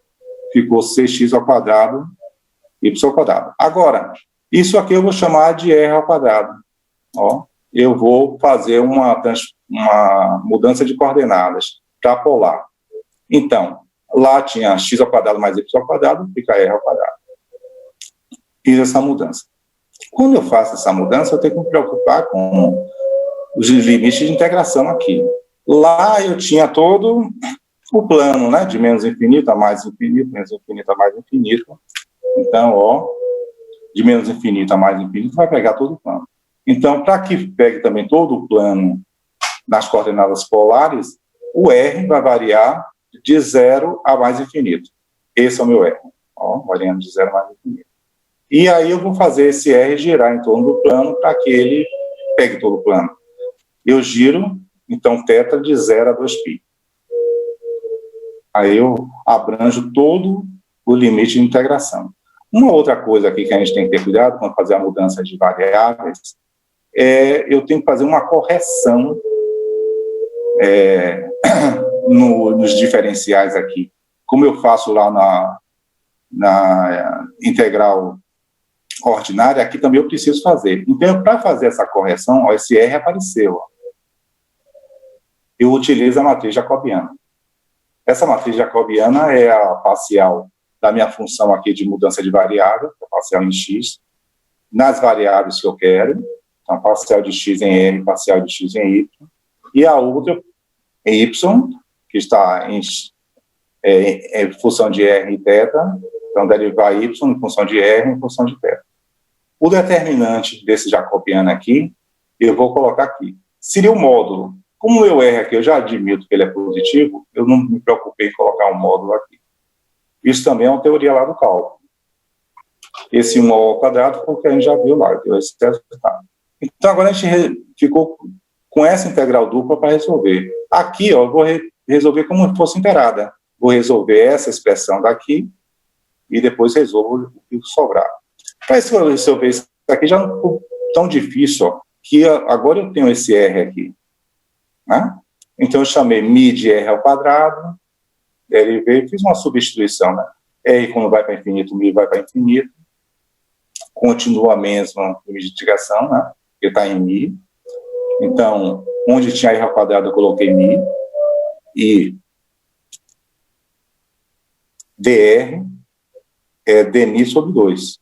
ficou cx ao quadrado, y ao quadrado. Agora, isso aqui eu vou chamar de r ao quadrado. Ó, eu vou fazer uma mudança de coordenadas para polar. Então, lá tinha x ao quadrado mais y ao quadrado, fica r ao quadrado. Fiz essa mudança. Quando eu faço essa mudança, eu tenho que me preocupar com os limites de integração aqui. Lá eu tinha todo o plano, né, de menos infinito a mais infinito, menos infinito a mais infinito. Então, ó, de menos infinito a mais infinito vai pegar todo o plano. Então, para que pegue também todo o plano nas coordenadas polares, o R vai variar de 0 a mais infinito. Esse é o meu R, ó, variando de 0 a mais infinito. E aí eu vou fazer esse R girar em torno do plano para que ele pegue todo o plano. Eu giro, então, θ de 0 a 2π. Aí eu abranjo todo o limite de integração. Uma outra coisa aqui que a gente tem que ter cuidado quando fazer a mudança de variáveis eu tenho que fazer uma correção nos diferenciais aqui. Como eu faço lá na integral ordinária, aqui também eu preciso fazer. Então, para fazer essa correção, ó, esse R apareceu. Ó. Eu utilizo a matriz jacobiana. Essa matriz jacobiana é a parcial da minha função aqui de mudança de variável, a parcial em x, nas variáveis que eu quero, então parcial de x em r, parcial de x em y, e a outra em y, que está em função de r e θ, então derivar y em função de r em função de θ. O determinante desse jacobiano aqui, eu vou colocar aqui. Seria o módulo. Como o meu r aqui, eu já admito que ele é positivo, eu não me preocupei em colocar um módulo aqui. Isso também é uma teoria lá do cálculo. Esse 1 ao quadrado foi o que a gente já viu lá, deu esse resultado. Então, agora a gente ficou com essa integral dupla para resolver. Aqui, ó, eu vou resolver como se fosse inteirada. Vou resolver essa expressão daqui e depois resolvo o que sobrar. Para resolver isso aqui já não ficou tão difícil, ó, que agora eu tenho esse R aqui, né? Então eu chamei mi de R ao quadrado, derivei, fiz uma substituição, né? R quando vai para infinito, mi vai para infinito, continua a mesma investigação, né? Porque está em mi. Então, onde tinha R ao quadrado eu coloquei mi, e dr é dmi sobre 2.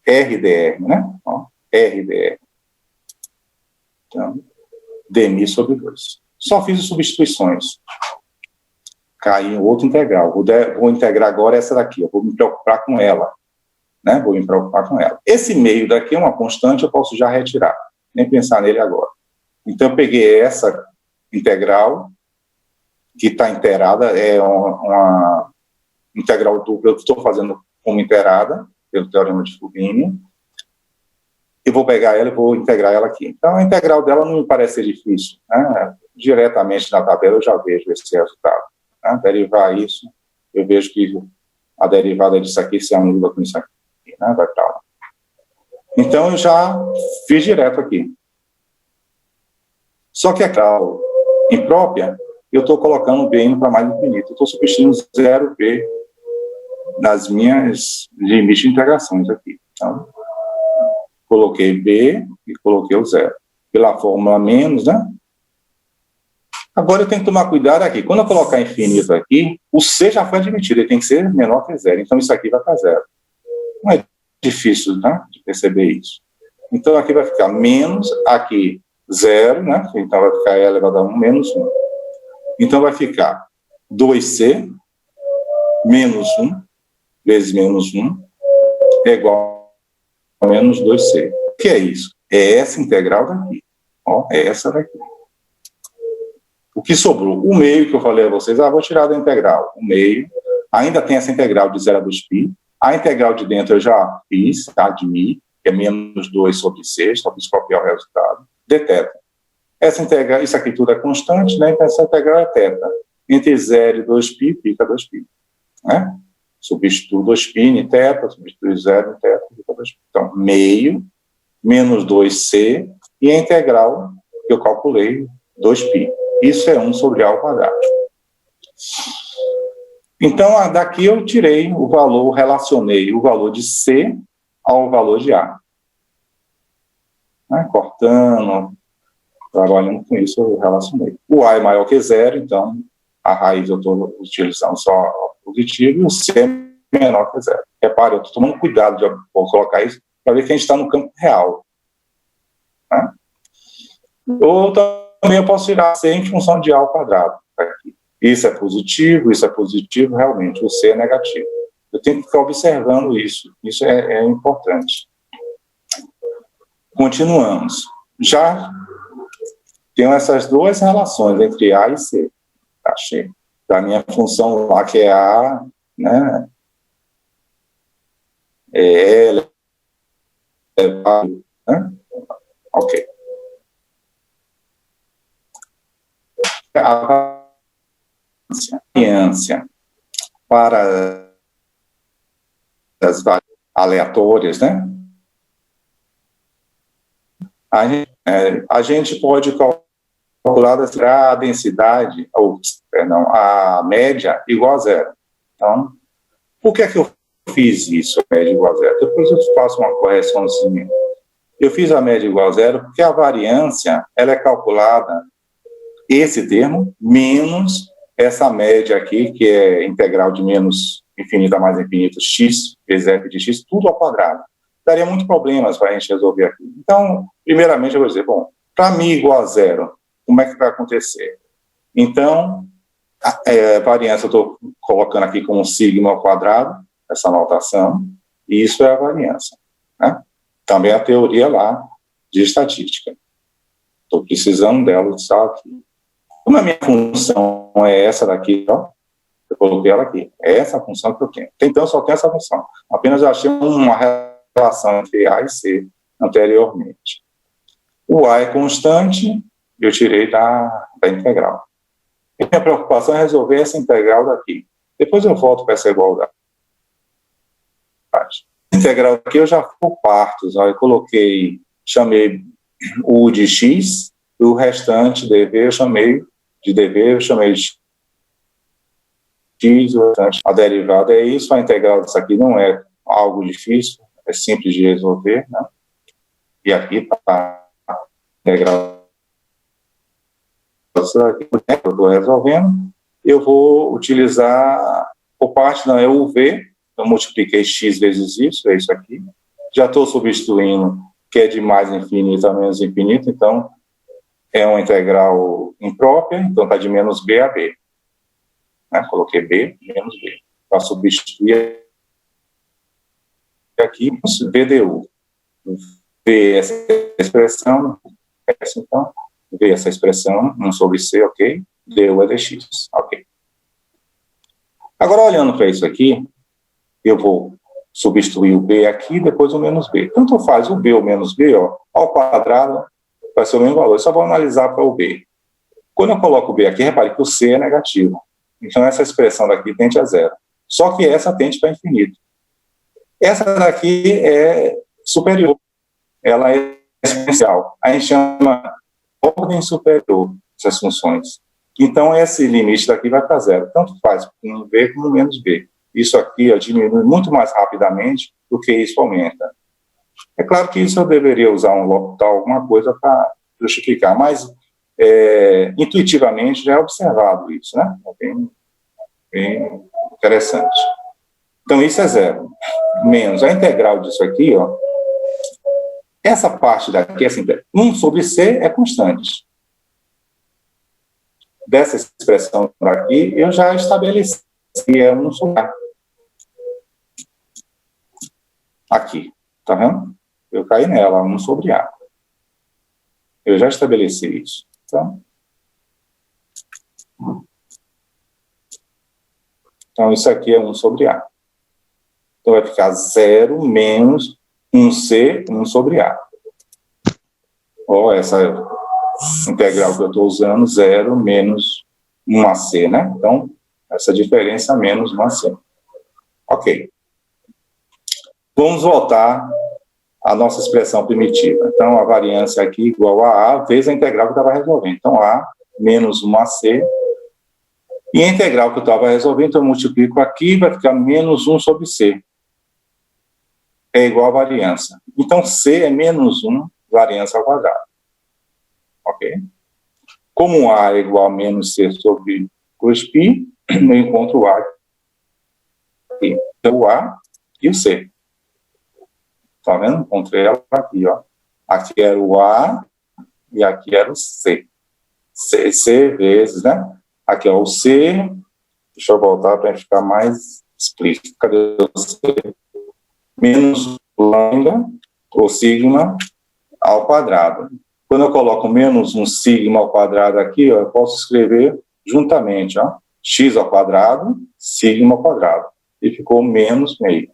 RDR, né? Ó, RDR. Então, dmi sobre 2. Só fiz as substituições. Cai em outro integral. Vou integrar agora essa daqui. Eu vou me preocupar com ela. Né? Vou me preocupar com ela. Esse meio daqui é uma constante, eu posso já retirar. Nem pensar nele agora. Então, eu peguei essa integral, que está inteirada, é uma integral dupla, eu estou fazendo como inteirada, pelo teorema de Fubini, e vou pegar ela e vou integrar ela aqui. Então, a integral dela não me parece ser difícil, né? Diretamente na tabela eu já vejo esse resultado. Né? Derivar isso, eu vejo que a derivada disso aqui se anula com isso aqui, né? Vai para lá. Então, eu já fiz direto aqui. Só que a integral imprópria, eu estou colocando B indo para mais infinito. Eu estou substituindo 0B nas minhas limites de integrações aqui. Então, coloquei B e coloquei o 0. Pela fórmula menos, né? Agora eu tenho que tomar cuidado aqui. Quando eu colocar infinito aqui, o C já foi admitido, ele tem que ser menor que 0. Então, isso aqui vai para 0. Não é difícil, né, de perceber isso. Então, aqui vai ficar menos, aqui 0, né? Então, vai ficar E elevado a 1 menos 1. Então, vai ficar 2C menos 1 vezes menos 1 é igual a menos 2C. O que é isso? É essa integral daqui. Ó, é essa daqui. O que sobrou? O meio que eu falei a vocês, vou tirar da integral. O meio, ainda tem essa integral de 0 a 2π. A integral de dentro eu já fiz, tá? De mi, que é menos 2 sobre C, só fiz copiar o resultado. Dθ. Essa integral, isso aqui tudo é constante, né? Então essa integral é θ. Entre 0 e 2π, fica 2π. Né? Substituo 2π em θ, substituo 0 em θ, fica 2π. Então, meio, menos 2c, e a integral que eu calculei, 2π. Isso é 1 sobre A ao quadrado. Então, daqui eu tirei o valor, relacionei o valor de C ao valor de A. Né? Cortando, trabalhando com isso, eu relacionei. O A é maior que 0, então a raiz eu estou utilizando só o positivo, e o C é menor que 0. Repare, eu estou tomando cuidado de colocar isso para ver que a gente está no campo real. Né? Ou também eu posso tirar C em função de A ao quadrado. Aqui. Isso é positivo, realmente, o C é negativo. Eu tenho que ficar observando isso é importante. Continuamos. Já tenho essas duas relações entre A e C. Achei. Da minha função lá, que é A, né? É L, né? Ok. A variância para as variáveis aleatórias, né? A gente pode calcular a densidade, a média igual a 0. Então, por que é que eu fiz isso, a média igual a 0? Depois eu faço uma correçãozinha. Eu fiz a média igual a 0 porque a variância, ela é calculada, esse termo, menos essa média aqui, que é integral de menos infinito a mais infinito, x vezes f de x, tudo ao quadrado. Daria muitos problemas para a gente resolver aqui. Então, primeiramente, eu vou dizer, bom, para mim igual a 0, como é que vai acontecer? Então, a variância eu estou colocando aqui como sigma ao quadrado, essa notação, e isso é a variância. Né? Também a teoria lá de estatística. Estou precisando dela, está aqui. Como a minha função é essa daqui, ó, eu coloquei ela aqui. É essa a função que eu tenho. Então, eu só tenho essa função. Apenas eu achei uma relação entre A e C anteriormente. O A é constante, eu tirei da integral. E minha preocupação é resolver essa integral daqui. Depois eu volto para essa igualdade. A integral aqui eu já fui por partes. Ó, eu chamei o de x, e o restante dv eu chamei de x, o restante. A derivada é isso, a integral disso aqui não é algo difícil, é simples de resolver, né? E aqui está a integral disso aqui, eu estou resolvendo, eu vou utilizar, por parte não é o v, eu multipliquei x vezes isso, é isso aqui, já estou substituindo que é de mais infinito a menos infinito, então é uma integral imprópria, então está de menos b a b. Né? Coloquei b, menos b. Para substituir aqui, v du. V essa expressão, então, v essa expressão, 1 sobre c, ok? Du é dx, ok. Agora, olhando para isso aqui, eu vou substituir o b aqui, depois o menos b. Tanto faz o b ou menos b, ó, ao quadrado, vai ser o mesmo valor. Eu só vou analisar para o b. Quando eu coloco o b aqui, repare que o c é negativo. Então, essa expressão daqui tende a zero. Só que essa tende para infinito. Essa daqui é superior. Ela é exponencial. A gente chama ordem superior essas funções. Então, esse limite daqui vai para zero. Tanto faz com b como menos b. Isso aqui ó, diminui muito mais rapidamente do que isso aumenta. É claro que isso eu deveria usar um L'Hopital, alguma coisa para justificar, mas intuitivamente já é observado isso, né? É bem interessante. Então, isso é zero. Menos a integral disso aqui, ó. Essa parte daqui, essa 1 sobre c é constante. Dessa expressão daqui, eu já estabeleci que é 1 sobre a. Aqui, tá vendo? Eu caí nela, 1 sobre a. Eu já estabeleci isso. Então isso aqui é 1 sobre a. Então vai ficar 0 menos 1c, 1 sobre a. Ó, essa integral que eu estou usando, 0 menos 1ac, né? Então, essa diferença menos 1ac. Ok. Vamos voltar à nossa expressão primitiva. Então, a variância aqui igual a A vezes a integral que eu estava resolvendo. Então, A menos 1AC. E a integral que eu estava resolvendo, então eu multiplico aqui, vai ficar menos 1 sobre C. É igual a variância. Então, C é menos 1, variância ao quadrado. Ok? Como A é igual a menos C sobre 2π, eu encontro o A aqui. Então, o A e o C. Tá vendo? Encontrei ela aqui, ó. Aqui era o A e aqui era o C. C vezes, né? Aqui é o C. Deixa eu voltar para ficar mais explícito. Cadê o C? Menos lambda, ou sigma, ao quadrado. Quando eu coloco menos um sigma ao quadrado aqui, ó, eu posso escrever juntamente, ó, x ao quadrado, sigma ao quadrado. E ficou menos meio.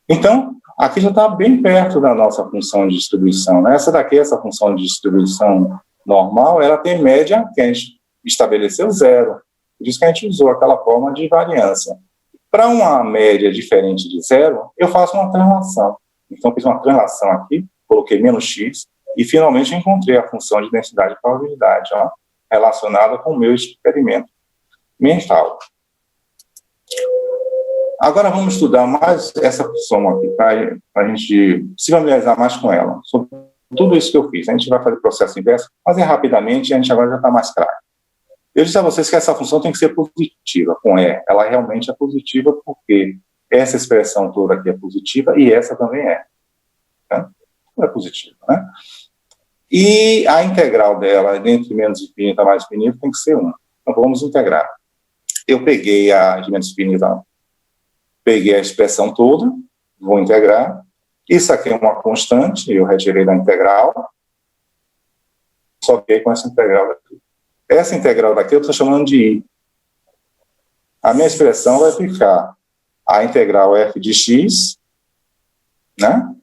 Então, aqui já está bem perto da nossa função de distribuição, né? Essa daqui, essa função de distribuição normal, ela tem média que a gente estabeleceu zero. Por isso que a gente usou aquela forma de variância. Para uma média diferente de zero, eu faço uma translação. Então, fiz uma translação aqui, coloquei menos x, e finalmente encontrei a função de densidade e probabilidade, ó, relacionada com o meu experimento mental. Agora vamos estudar mais essa função aqui, para a gente se familiarizar mais com ela, sobre tudo isso que eu fiz. A gente vai fazer o processo inverso, fazer rapidamente, e a gente agora já está mais claro. Eu disse a vocês que essa função tem que ser positiva, com E. Ela realmente é positiva porque essa expressão toda aqui é positiva e essa também é. Né? É positiva, né? E a integral dela, entre menos infinito a mais infinito, tem que ser 1. Então vamos integrar. Eu peguei a de menos infinito, peguei a expressão toda, vou integrar. Isso aqui é uma constante, eu retirei da integral, só que com essa integral daqui. Essa integral daqui eu estou chamando de I. A minha expressão vai ficar a integral f de x, né?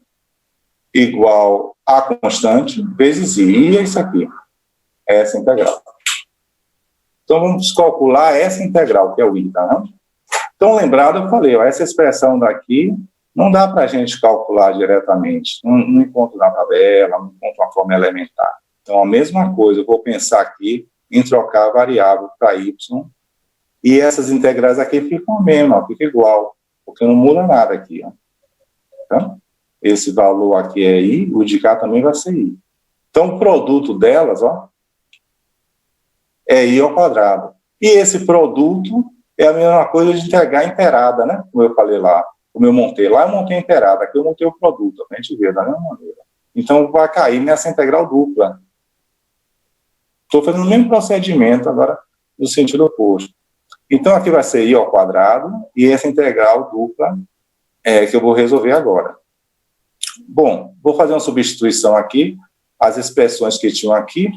igual a constante vezes I. E é isso aqui, essa integral. Então, vamos calcular essa integral, que é o I, tá? Não? Então, lembrado, eu falei, ó, essa expressão daqui não dá para a gente calcular diretamente. Não encontro na tabela, não encontro uma forma elementar. Então, a mesma coisa, eu vou pensar aqui em trocar a variável para y, e essas integrais aqui ficam a mesma, fica igual, porque não muda nada aqui. Ó. Então, esse valor aqui é i, o de cá também vai ser i. Então, o produto delas, ó, é i ao quadrado. E esse produto é a mesma coisa de integrar inteirada, né? Como eu falei lá, como eu montei. Lá eu montei a inteirada, aqui eu montei o produto, para a gente ver da mesma maneira. Então, vai cair nessa integral dupla. Estou fazendo o mesmo procedimento, agora no sentido oposto. Então, aqui vai ser i ao quadrado, e essa integral dupla é que eu vou resolver agora. Bom, vou fazer uma substituição aqui, as expressões que tinham aqui,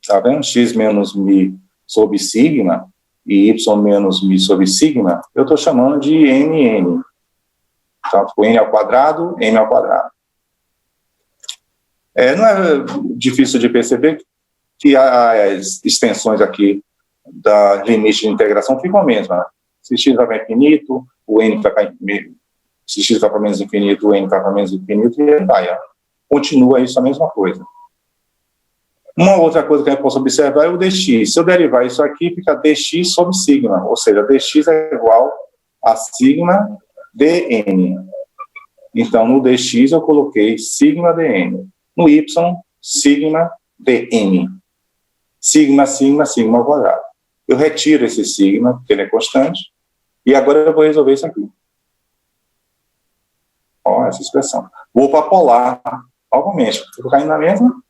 tá vendo? X menos mi sobre sigma, e y menos mi sobre sigma, eu estou chamando de mn. Então, ficou n ao quadrado, m ao quadrado. Não é difícil de perceber que as extensões aqui da limite de integração ficam a mesma. Se x vai para infinito, o n vai para infinito. Se x vai para menos infinito, o n vai para menos infinito, e vai. Continua isso a mesma coisa. Uma outra coisa que a gente possa observar é o dx. Se eu derivar isso aqui, fica dx sobre sigma, ou seja, dx é igual a sigma dn. Então, no dx eu coloquei sigma dn. No y, sigma dn. Sigma, sigma, sigma ao quadrado. Eu retiro esse sigma, porque ele é constante, e agora eu vou resolver isso aqui. Ó, essa expressão. Vou para polar, novamente, vou caindo na mesma.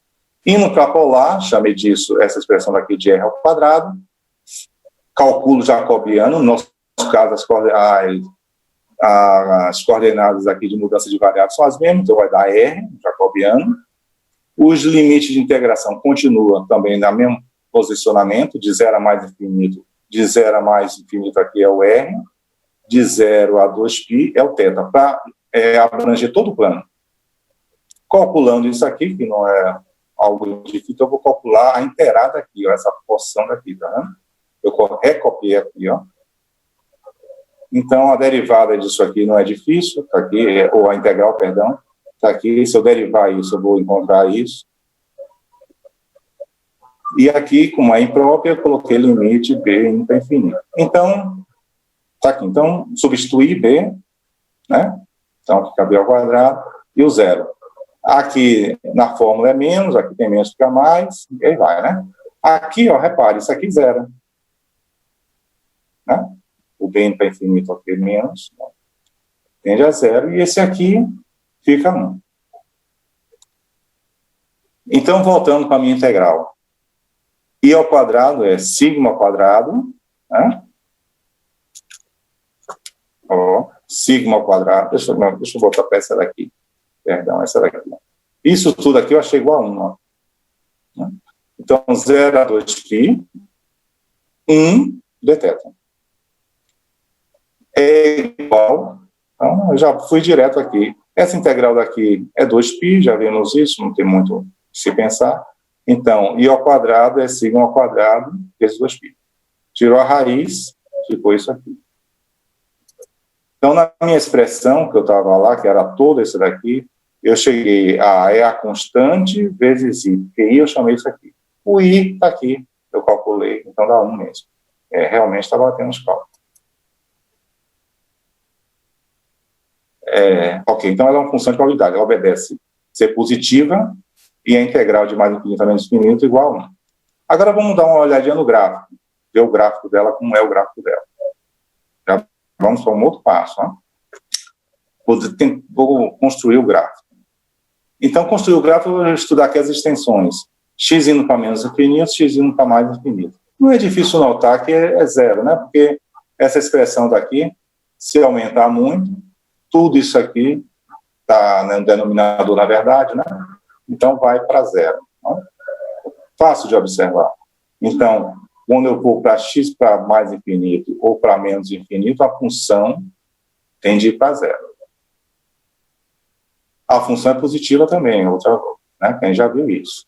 Indo para polar, chamei disso, essa expressão daqui de r ao quadrado. Calculo jacobiano, no nosso caso, as coordenadas aqui de mudança de variável são as mesmas, então vai dar r, jacobiano. Os limites de integração continuam também no mesmo posicionamento, de 0 a mais infinito. De 0 a mais infinito aqui é o r, de 0 a 2π é o θ, para abranger todo o plano. Calculando isso aqui, que não é algo difícil, eu vou calcular a inteirada aqui, ó, essa porção daqui, tá vendo? Eu recopiei aqui, ó. Então, a derivada disso aqui não é difícil, tá aqui, ou a integral, perdão, tá aqui. Se eu derivar isso, eu vou encontrar isso. E aqui, como é imprópria, eu coloquei limite b indo para infinito. Então, tá aqui. Então, substituir b, né? Então, fica b ao quadrado e o zero. Aqui na fórmula é menos, aqui tem menos, fica mais, e aí vai, né? Aqui, ó, repare, isso aqui zero. Né? O b indo para infinito aqui menos, tende a zero, e esse aqui fica 1. Então, voltando para a minha integral. I ao quadrado é sigma ao quadrado, né? Ó, sigma ao quadrado, deixa eu botar para essa daqui. Perdão, essa daqui. Isso tudo aqui eu achei igual a 1. Ó. Então, 0 a 2π, 1 dθ. É igual, então, eu já fui direto aqui. Essa integral daqui é 2π, já vimos isso, não tem muito se pensar. Então, i ao quadrado é sigma ao quadrado vezes 2π. Tirou a raiz, ficou isso aqui. Então, na minha expressão, que eu estava lá, que era todo esse daqui, eu cheguei a constante vezes i, porque i eu chamei isso aqui. O i está aqui, eu calculei, então dá 1 mesmo. Realmente está batendo os cálculos. Ok, então ela é uma função de probabilidade, ela obedece ser positiva e a integral de mais infinito a menos infinito igual a 1. Agora vamos dar uma olhadinha no gráfico, ver o gráfico dela, como é o gráfico dela. Já vamos para um outro passo. Né? Vou construir o gráfico. Então, construir o gráfico, eu vou estudar aqui as extensões. X indo para menos infinito, x indo para mais infinito. Não é difícil notar que é zero, né? Porque essa expressão daqui, se aumentar muito, tudo isso aqui está no denominador, na verdade, né? Então, vai para zero. Né? Fácil de observar. Então, quando eu vou para x para mais infinito ou para menos infinito, a função tende a ir para zero. a função é positiva também, outra, né? Quem já viu isso.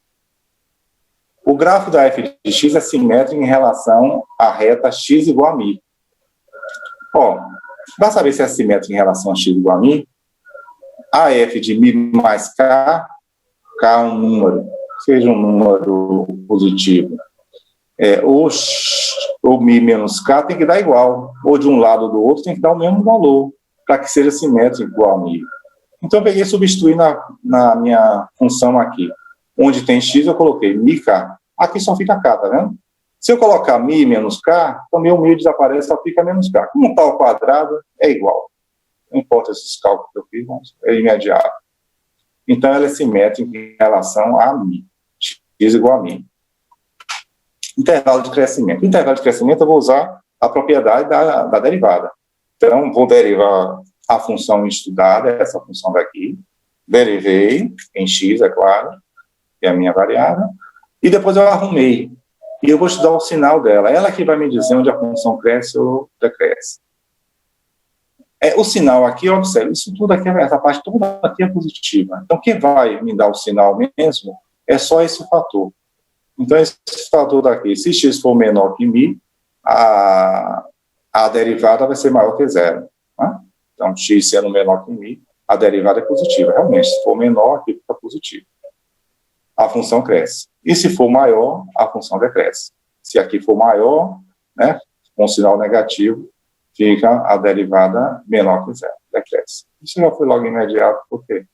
O grafo da f de x é simétrico em relação à reta x igual a μ. Ó, para saber se é simétrico em relação a x igual a μ, a f de μ mais k é um número, seja um número positivo, ou μ menos k tem que dar igual, ou de um lado ou do outro tem que dar o mesmo valor, para que seja simétrico igual a μ. Então eu peguei e substituí na minha função aqui. Onde tem x, eu coloquei μk. Aqui só fica k, tá vendo? Se eu colocar μ menos k, também o μ desaparece, só fica menos k. Como está ao quadrado, é igual. Não importa esses cálculos que eu fiz, mas é imediato. Então, ela é simétrica em relação a μ. X igual a μ. Intervalo de crescimento. Intervalo de crescimento, eu vou usar a propriedade da derivada. Então, vou derivar a função estudada, essa função daqui. Derivei em x, é claro, que é a minha variável. E depois eu arrumei. E eu vou estudar o sinal dela. Ela que vai me dizer onde a função cresce ou decresce. O sinal aqui, observe, isso tudo aqui, essa parte toda aqui é positiva. Então, o que vai me dar o sinal mesmo é só esse fator. Então, esse fator daqui, se x for menor que μ, a derivada vai ser maior que zero. Né? Então, x sendo menor que μ, a derivada é positiva. Realmente, se for menor, aqui fica positivo. A função cresce. E se for maior, a função decresce. Se aqui for maior, né, com sinal negativo, fica a derivada menor que zero, decresce. Isso já foi logo imediato, por quê?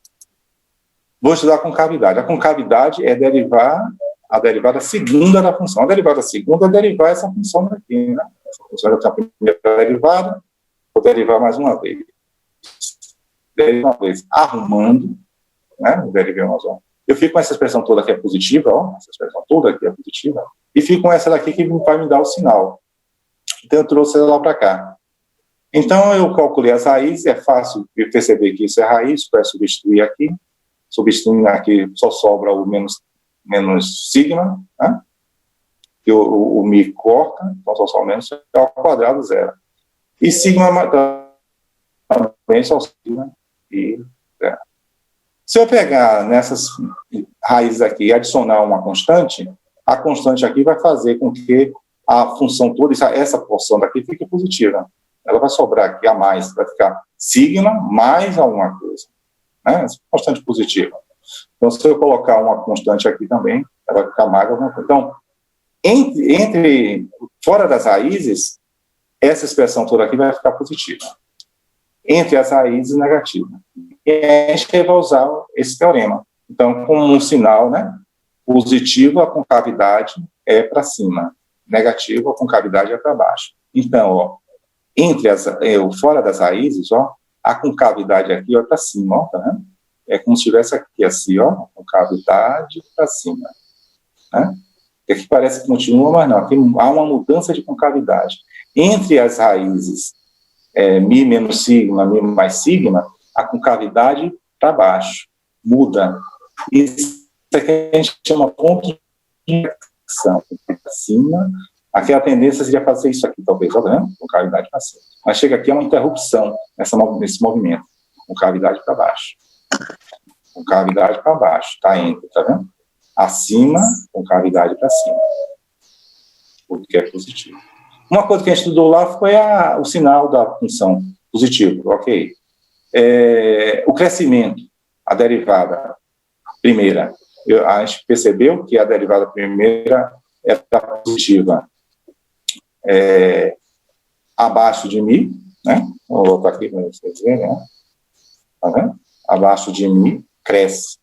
Vou estudar a concavidade. A concavidade é derivar a derivada segunda da função. A derivada segunda é derivar essa função daqui, né? Essa função já tem a primeira derivada, vou derivar mais uma vez. Derivar uma vez, arrumando, né? Derivei mais uma. Eu fico com essa expressão toda que é positiva, ó, essa expressão toda aqui é positiva, e fico com essa daqui que vai me dar o sinal. Então, eu trouxe ela lá para cá. Então, eu calculei as raízes, é fácil perceber que isso é raiz, para substituir aqui. Substituindo aqui, só sobra o menos sigma, né? Que o μ corta, então só sobra menos ao quadrado zero. E sigma também só sigma e zero. Se eu pegar nessas raízes aqui e adicionar uma constante, a constante aqui vai fazer com que a função toda, essa porção daqui, fique positiva. Ela vai sobrar aqui a mais, vai ficar sigma mais alguma coisa. Né? Essa constante positiva. Então, se eu colocar uma constante aqui também, ela vai ficar mais alguma coisa. Então, fora das raízes, essa expressão toda aqui vai ficar positiva. Entre as raízes, negativa. E a gente vai usar esse teorema. Então, com um sinal, né, positivo, a concavidade é para cima. Negativo, a concavidade é para baixo. Então, ó, fora das raízes, ó, a concavidade aqui é para cima, ó, tá vendo? É como se estivesse aqui, assim, ó, concavidade para cima. Né? Aqui parece que continua, mas não, aqui há uma mudança de concavidade. Entre as raízes μ menos sigma, μ mais sigma, a concavidade para baixo, muda. Isso aqui a gente chama ponto de inflexão. Para cima, aqui a tendência seria fazer isso aqui, talvez, tá vendo? Concavidade para cima. Mas chega aqui a uma interrupção nesse movimento. Concavidade para baixo. Concavidade para baixo, está entre, tá vendo? Acima, concavidade para cima. Porque é positivo. Uma coisa que a gente estudou lá foi o sinal da função positivo, ok? O crescimento, a derivada primeira. A gente percebeu que a derivada primeira é positiva. Abaixo de μ, né? Vou voltar aqui para vocês verem, né? Tá vendo? Abaixo de μ, cresce.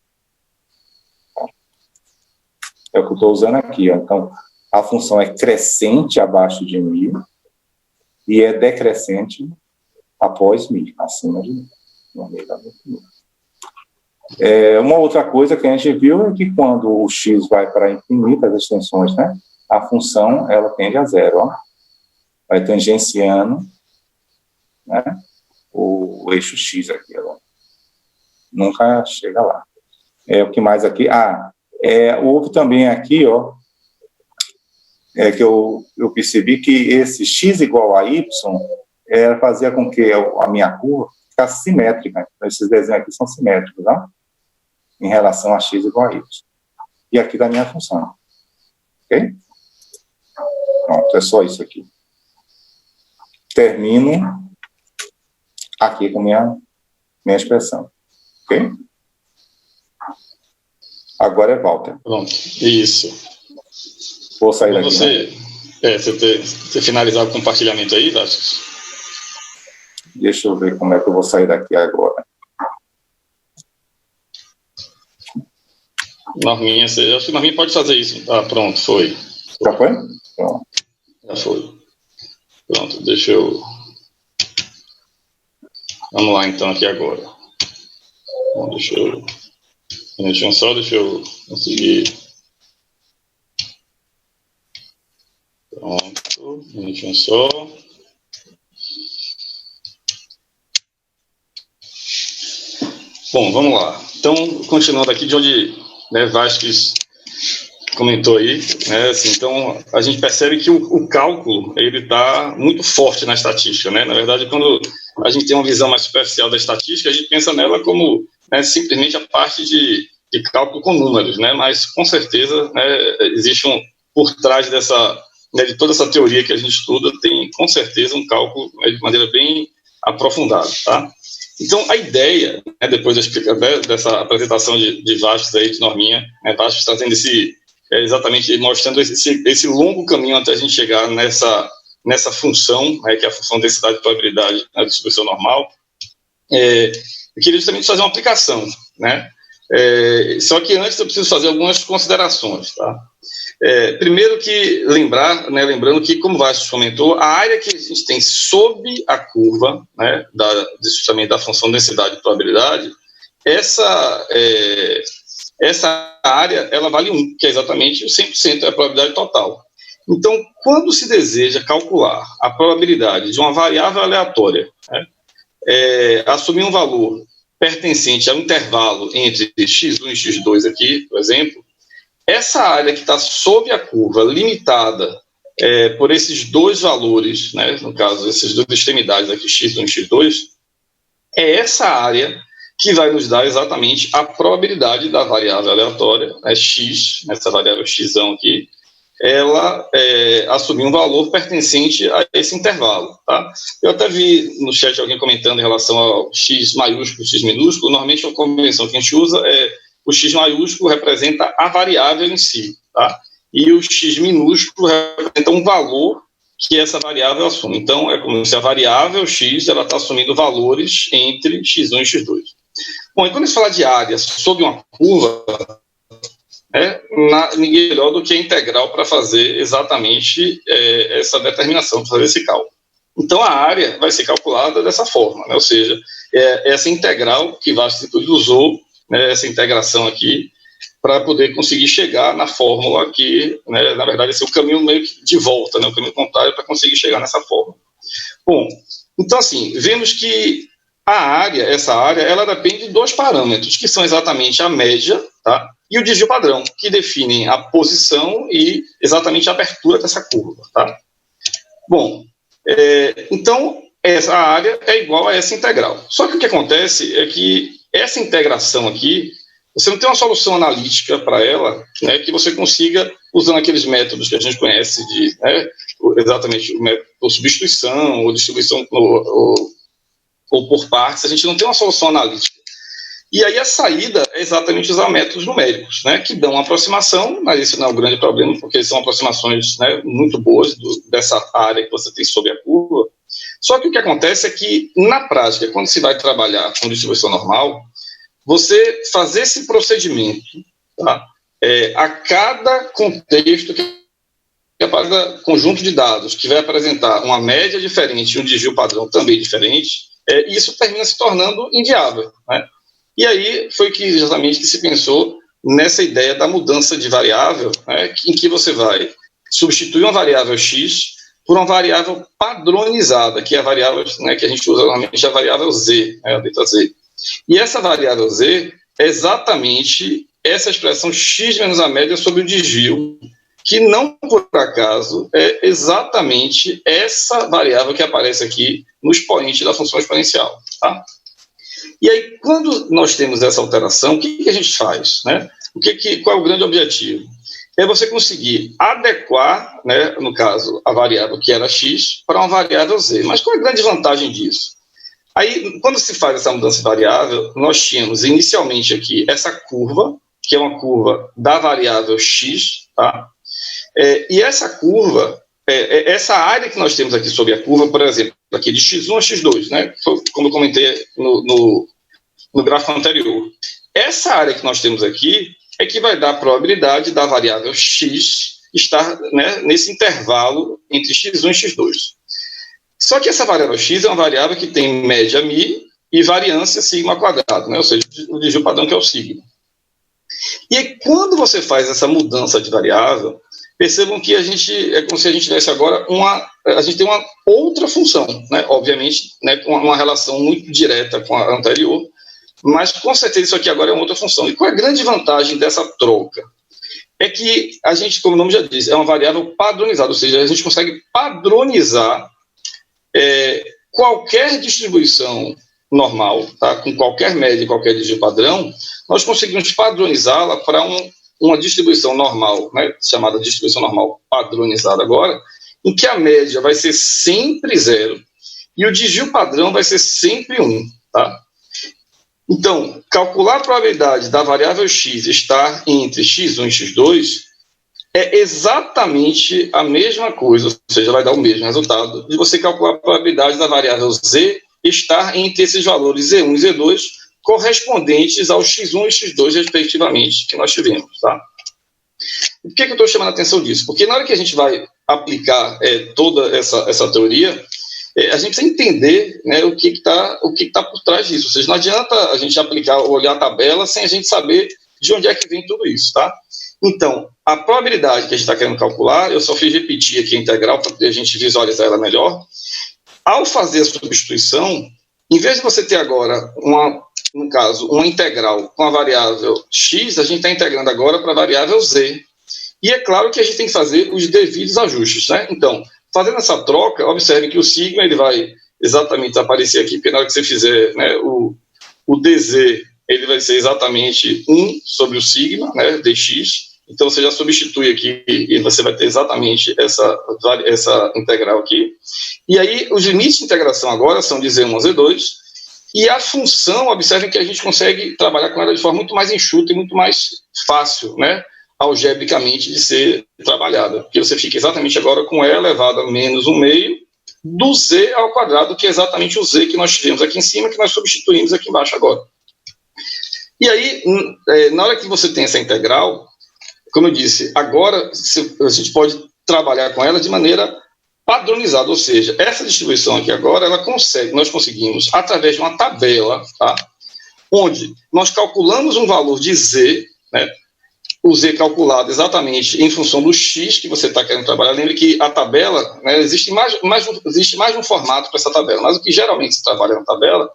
É o que eu estou usando aqui, ó. Então, a função é crescente abaixo de μ e é decrescente após μ, acima de μ. Uma outra coisa que a gente viu é que quando o x vai para infinitas extensões, né, a função ela tende a zero, ó. Vai tangenciando, né, o eixo x aqui, ó. Nunca chega lá. O que mais aqui? Houve também aqui, ó, que eu percebi que esse x igual a y fazia com que a minha curva ficasse simétrica. Então, esses desenhos aqui são simétricos, tá? em relação a x igual a y. E aqui da minha função. Ok? Pronto, é só isso aqui. Termino aqui com minha expressão. Ok? Agora é Walter. Pronto, isso. Vou sair Quando daqui. você finalizar o compartilhamento aí, Vasco? Deixa eu ver como é que eu vou sair daqui agora. Norminha, eu acho que Norminha pode fazer isso. Ah, pronto, foi. Já foi? Pronto. Já foi. Pronto, deixa eu... Vamos lá, então, aqui agora. Bom, deixa eu conseguir... Pronto, um minutinho só. Bom, vamos lá. Então, continuando aqui de onde, né, Vasquez comentou aí, né, assim, então a gente percebe que o cálculo ele está muito forte na estatística, né? Na verdade, quando a gente tem uma visão mais superficial da estatística, a gente pensa nela como, né, simplesmente a parte de cálculo com números, né? Mas com certeza, né, existe por trás dessa, né, de toda essa teoria que a gente estuda, tem com certeza um cálculo, né, de maneira bem aprofundada, tá? Então, a ideia, né, depois dessa apresentação de Vasquez aí, de Norminha, né, Vasquez trazendo exatamente mostrando esse longo caminho até a gente chegar nessa função, né, que é a função densidade e probabilidade na distribuição normal. Eu queria justamente fazer uma aplicação, né? Só que antes eu preciso fazer algumas considerações, tá? Primeiro que lembrando que, como o Vasquez comentou, a área que a gente tem sob a curva, né, justamente da função densidade e probabilidade, essa área ela vale 1, que é exatamente o 100% da probabilidade total. Então, quando se deseja calcular a probabilidade de uma variável aleatória, né, assumir um valor pertencente ao intervalo entre x1 e x2 aqui, por exemplo, essa área que está sob a curva, limitada por esses dois valores, né, no caso, essas duas extremidades aqui, x1 e x2, é essa área que vai nos dar exatamente a probabilidade da variável aleatória, né, x, essa variável x aqui, ela assumir um valor pertencente a esse intervalo, tá? Eu até vi no chat alguém comentando em relação ao x maiúsculo e x minúsculo. Normalmente a convenção que a gente usa o x maiúsculo representa a variável em si, tá? E o x minúsculo representa um valor que essa variável assume. Então, é como se a variável x ela está assumindo valores entre x1 e x2. Bom, e quando a gente fala de área sob uma curva, ninguém melhor do que a integral para fazer exatamente essa determinação, para fazer esse cálculo. Então, a área vai ser calculada dessa forma, né? Ou seja, essa integral que Vasquez usou, né, essa integração aqui, para poder conseguir chegar na fórmula que, né, na verdade, esse é o caminho meio que de volta, né, o caminho contrário para conseguir chegar nessa fórmula. Bom, então, assim, vemos que essa área, ela depende de dois parâmetros, que são exatamente a média, tá, e o desvio padrão, que definem a posição e exatamente a abertura dessa curva, tá? Bom, então, essa área é igual a essa integral. Só que o que acontece é que essa integração aqui, você não tem uma solução analítica para ela, né, que você consiga, usando aqueles métodos que a gente conhece, exatamente o método por substituição, ou distribuição ou por partes, a gente não tem uma solução analítica. E aí a saída é exatamente usar métodos numéricos, né, que dão uma aproximação, mas isso não é um grande problema, porque são aproximações, né, muito boas dessa área que você tem sob a curva. Só que o que acontece é que, na prática, quando se vai trabalhar com distribuição normal, você fazer esse procedimento, tá, a cada contexto, a cada conjunto de dados que vai apresentar uma média diferente e um desvio padrão também diferente, isso termina se tornando inviável, né? E aí foi que exatamente que se pensou nessa ideia da mudança de variável, né, em que você vai substituir uma variável x por uma variável padronizada, que é a variável, né, que a gente usa normalmente, a variável z, né, a letra z. E essa variável z é exatamente essa expressão x menos a média sobre o desvio, que não por acaso é exatamente essa variável que aparece aqui no expoente da função exponencial, tá? E aí, quando nós temos essa alteração, o que a gente faz, né? Qual é o grande objetivo? É você conseguir adequar, né, no caso, a variável que era x para uma variável z. Mas qual é a grande vantagem disso? Aí, quando se faz essa mudança de variável, nós tínhamos inicialmente aqui essa curva, que é uma curva da variável x, tá? E essa curva, essa área que nós temos aqui sobre a curva, por exemplo, aqui de x1 a x2, né? Como eu comentei no gráfico anterior. Essa área que nós temos aqui é que vai dar a probabilidade da variável x estar, né, nesse intervalo entre x1 e x2. Só que essa variável x é uma variável que tem média μ e variância sigma quadrado, né? Ou seja, o desvio padrão que é o sigma. E aí, quando você faz essa mudança de variável, percebam que é como se a gente tivesse agora a gente tem uma outra função, né? Obviamente, né, uma relação muito direta com a anterior, mas com certeza isso aqui agora é uma outra função. E qual é a grande vantagem dessa troca? É que a gente, como o nome já diz, é uma variável padronizada, ou seja, a gente consegue padronizar qualquer distribuição normal, tá? Com qualquer média e qualquer desvio padrão, nós conseguimos padronizá-la para uma distribuição normal, né? Chamada distribuição normal padronizada agora, em que a média vai ser sempre 0 e o desvio padrão vai ser sempre 1, tá? Então, calcular a probabilidade da variável x estar entre x1 e x2 é exatamente a mesma coisa, ou seja, vai dar o mesmo resultado de você calcular a probabilidade da variável z estar entre esses valores z1 e z2 correspondentes ao x1 e x2, respectivamente, que nós tivemos, tá? Por que eu estou chamando a atenção disso? Porque na hora que a gente vai aplicar toda essa teoria, a gente precisa entender, né, o que está por trás disso. Ou seja, não adianta a gente olhar a tabela sem a gente saber de onde é que vem tudo isso, tá? Então, a probabilidade que a gente está querendo calcular, eu só fiz repetir aqui a integral para poder a gente visualizar ela melhor. Ao fazer a substituição, em vez de você ter agora, no caso, uma integral com a variável x, a gente está integrando agora para a variável z. E é claro que a gente tem que fazer os devidos ajustes, né? Então, fazendo essa troca, observe que o sigma ele vai exatamente aparecer aqui, porque na hora que você fizer, né, o dz, ele vai ser exatamente 1 sobre o sigma, né, dx. Então, você já substitui aqui e você vai ter exatamente essa integral aqui. E aí, os limites de integração agora são de z1 a z2. E a função, observem que a gente consegue trabalhar com ela de forma muito mais enxuta e muito mais fácil, né, algebricamente de ser trabalhada. Porque você fica exatamente agora com e elevado a menos 1/2 do z ao quadrado, que é exatamente o z que nós tivemos aqui em cima, que nós substituímos aqui embaixo agora. E aí, na hora que você tem essa integral, como eu disse, agora a gente pode trabalhar com ela de maneira padronizada, ou seja, essa distribuição aqui agora, nós conseguimos, através de uma tabela, tá? Onde nós calculamos um valor de z, né? O z calculado exatamente em função do x que você está querendo trabalhar. Lembre que a tabela, né, existe mais de um formato para essa tabela, mas o que geralmente se trabalha na tabela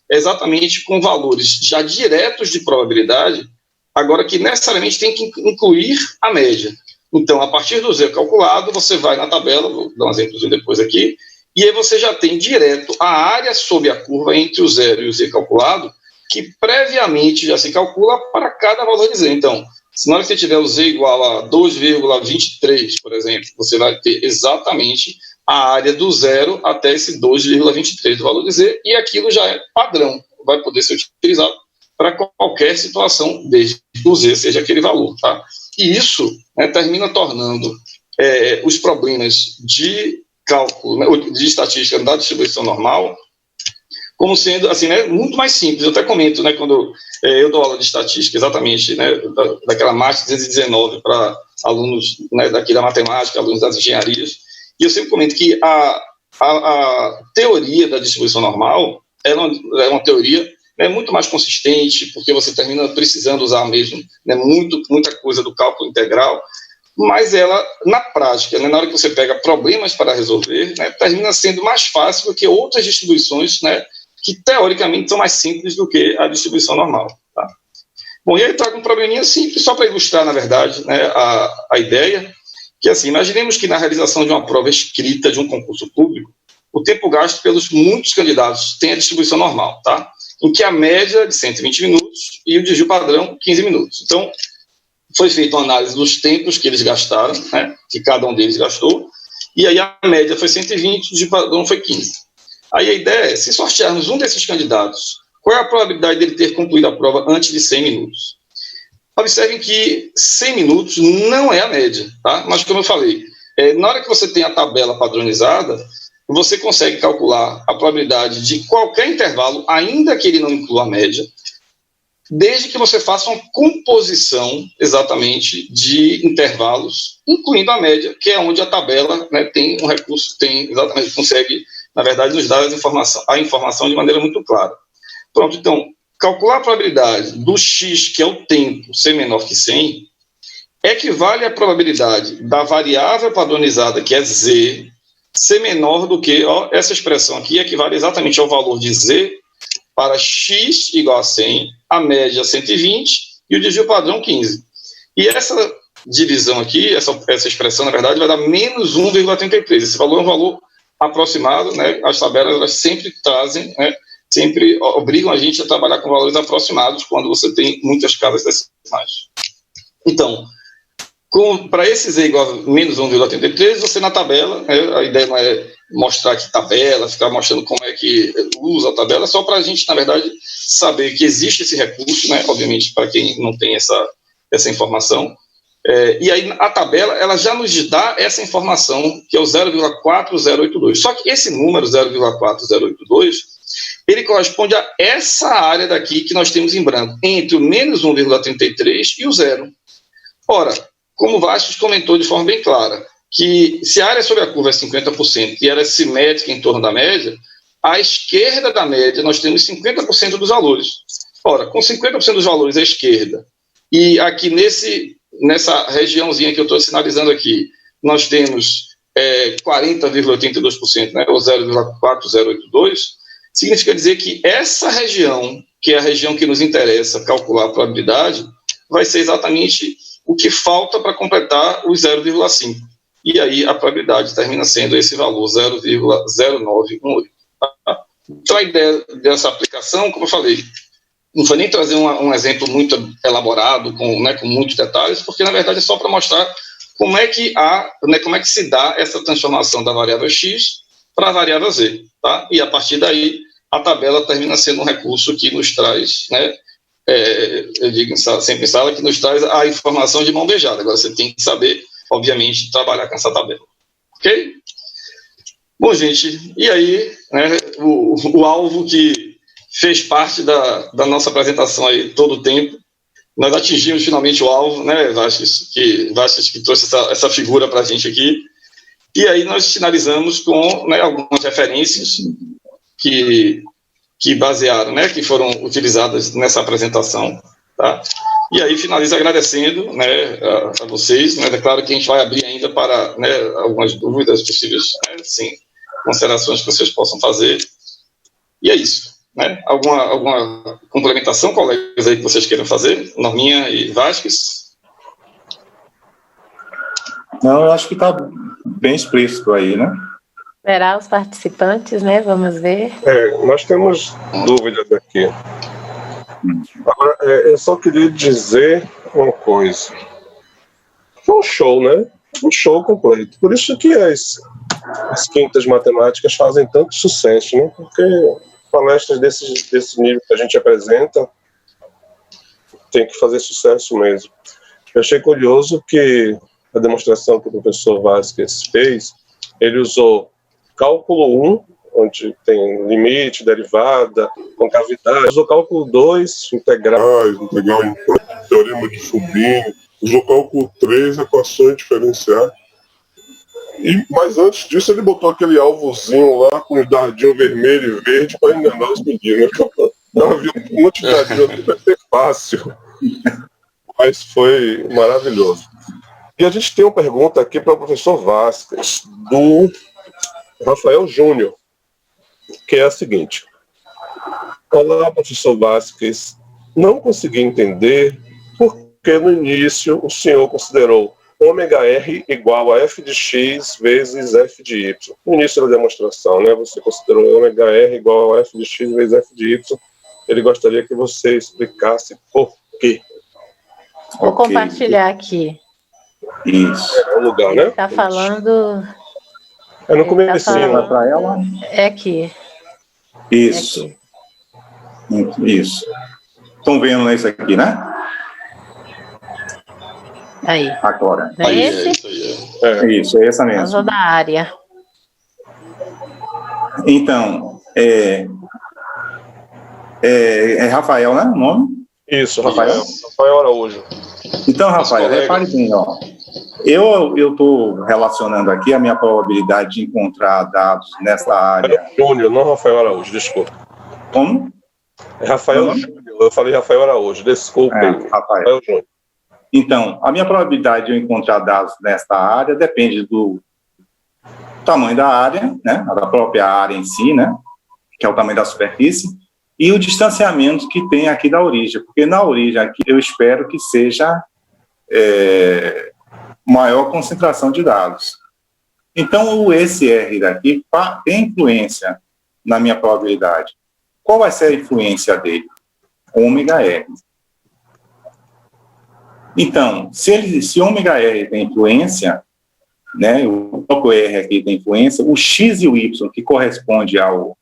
é exatamente com valores já diretos de probabilidade, agora que necessariamente tem que incluir a média. Então, a partir do z calculado, você vai na tabela, vou dar um exemplozinho depois aqui, e aí você já tem direto a área sob a curva entre o zero e o z calculado, que previamente já se calcula para cada valor de z. Então, se na hora que você tiver o z igual a 2,23, por exemplo, você vai ter exatamente a área do zero até esse 2,23 do valor de z, e aquilo já é padrão, vai poder ser utilizado para qualquer situação, desde que o z seja aquele valor, tá? E isso, né, termina tornando os problemas de cálculo, né, de estatística da distribuição normal, como sendo, assim, né, muito mais simples. Eu até comento, né, quando eu dou aula de estatística, exatamente, né, daquela MAST 219 para alunos, né, daqui da matemática, alunos das engenharias, e eu sempre comento que a teoria da distribuição normal é uma teoria, né, muito mais consistente, porque você termina precisando usar mesmo, né, muita coisa do cálculo integral, mas ela, na prática, né, na hora que você pega problemas para resolver, né, termina sendo mais fácil do que outras distribuições, né, que teoricamente são mais simples do que a distribuição normal. Tá? Bom, e aí eu trago um probleminha simples, só para ilustrar, na verdade, né, a ideia, que assim, imaginemos que na realização de uma prova escrita de um concurso público, o tempo gasto pelos muitos candidatos tem a distribuição normal, tá? em que a média é de 120 minutos e o desvio padrão 15 minutos. Então, foi feita uma análise dos tempos que eles gastaram, né, que cada um deles gastou, e aí a média foi 120, o desvio padrão foi 15. Aí a ideia é, se sortearmos um desses candidatos, qual é a probabilidade dele ter concluído a prova antes de 100 minutos? Observem que 100 minutos não é a média, tá? Mas como eu falei, na hora que você tem a tabela padronizada, você consegue calcular a probabilidade de qualquer intervalo, ainda que ele não inclua a média, desde que você faça uma composição, exatamente, de intervalos, incluindo a média, que é onde a tabela, né, tem um recurso, exatamente, consegue, na verdade, nos dar a informação de maneira muito clara. Pronto, então, calcular a probabilidade do x, que é o tempo, ser menor que 100, equivale à probabilidade da variável padronizada, que é z, ser menor do que, essa expressão aqui equivale exatamente ao valor de z para x igual a 100, a média 120 e o desvio padrão 15. E essa divisão aqui, essa expressão, na verdade, vai dar menos 1,33. Esse valor é um valor aproximado, né? As tabelas elas sempre trazem, né? Sempre obrigam a gente a trabalhar com valores aproximados quando você tem muitas casas decimais. Então, para esse z igual a menos 1,33, você na tabela, né, a ideia não é mostrar aqui tabela, ficar mostrando como é que usa a tabela, só para a gente, na verdade, saber que existe esse recurso, né, obviamente, para quem não tem essa informação. E aí a tabela ela já nos dá essa informação, que é o 0,4082. Só que esse número, 0,4082, ele corresponde a essa área daqui que nós temos em branco, entre o menos 1,33 e o zero. Ora, como o Vastos comentou de forma bem clara, que se a área sobre a curva é 50% e ela é simétrica em torno da média, à esquerda da média nós temos 50% dos valores. Ora, com 50% dos valores à esquerda, e aqui nessa regiãozinha que eu estou sinalizando aqui, nós temos 40,82%, né, ou 0,4082, significa dizer que essa região, que é a região que nos interessa calcular a probabilidade, vai ser exatamente o que falta para completar os 0,5. E aí a probabilidade termina sendo esse valor, 0,0918. Tá? Então a ideia dessa aplicação, como eu falei, não foi nem trazer um exemplo muito elaborado, com muitos detalhes, porque na verdade é só para mostrar como é que se dá essa transformação da variável x para a variável z. Tá? E a partir daí a tabela termina sendo um recurso que nos traz, né, eu digo sempre em sala, que nos traz a informação de mão beijada. Agora você tem que saber, obviamente, trabalhar com essa tabela. Ok? Bom, gente, e aí, né, o alvo que fez parte da nossa apresentação aí todo o tempo, nós atingimos finalmente o alvo, né, Vasques, que trouxe essa figura para a gente aqui, e aí nós finalizamos com, né, algumas referências que basearam, né, que foram utilizadas nessa apresentação, tá? E aí finalizo agradecendo, né, a vocês, né, é claro que a gente vai abrir ainda para, né, algumas dúvidas possíveis, né, sim, considerações que vocês possam fazer, e é isso, né? Alguma complementação, colegas aí que vocês queiram fazer, Norminha e Vasques? Não, eu acho que está bem explícito aí, né? Esperar os participantes, né? Vamos ver. Nós temos dúvidas aqui. Agora, eu só queria dizer uma coisa. Foi um show, né? Um show completo. Por isso que as quintas matemáticas fazem tanto sucesso, né? Porque palestras desse nível que a gente apresenta tem que fazer sucesso mesmo. Eu achei curioso que a demonstração que o professor Vasques fez, ele usou cálculo 1, onde tem limite, derivada, concavidade. Usou cálculo 2, integrais, teorema de Fubini. Usou cálculo 3, equações diferenciais. Mas antes disso, ele botou aquele alvozinho lá com os dardinhos vermelho e verde para enganar os meninos. Não havia um monte de dardinho ali, vai ser fácil. Mas foi maravilhoso. E a gente tem uma pergunta aqui para o professor Vasques, do Rafael Júnior, que é a seguinte. Olá, professor Vasques. Não consegui entender por que no início o senhor considerou ômega R igual a f de x vezes f de y. No início da demonstração, né, você considerou ômega R igual a f de x vezes f de y. ele gostaria que você explicasse por quê. Vou compartilhar aqui. Isso. É o lugar, né? Está falando... É no comecinho. Para ela? É aqui. Isso. É aqui. Isso. Estão vendo isso aqui, né? Aí. Agora. Não é Aí, esse? isso aí. Isso, é essa mesmo. Causa da área. Então, é Rafael, né? O nome? Isso, Rafael Araújo. Então, Rafael, repare bem, ó. Eu estou relacionando aqui a minha probabilidade de encontrar dados nessa área. Júnior, não Rafael Araújo, desculpa. Como? É Rafael Júnior, eu falei Rafael Araújo, desculpa. Rafael Júnior. Então, a minha probabilidade de eu encontrar dados nesta área depende do tamanho da área, né, da própria área em si, né, que é o tamanho da superfície, e o distanciamento que tem aqui da origem, porque na origem aqui eu espero que seja maior concentração de dados. Então, o SR daqui tem influência na minha probabilidade. Qual vai ser a influência dele? Ômega R. Então, se ômega R tem influência, né, o próprio R aqui tem influência, o X e o Y, que corresponde ao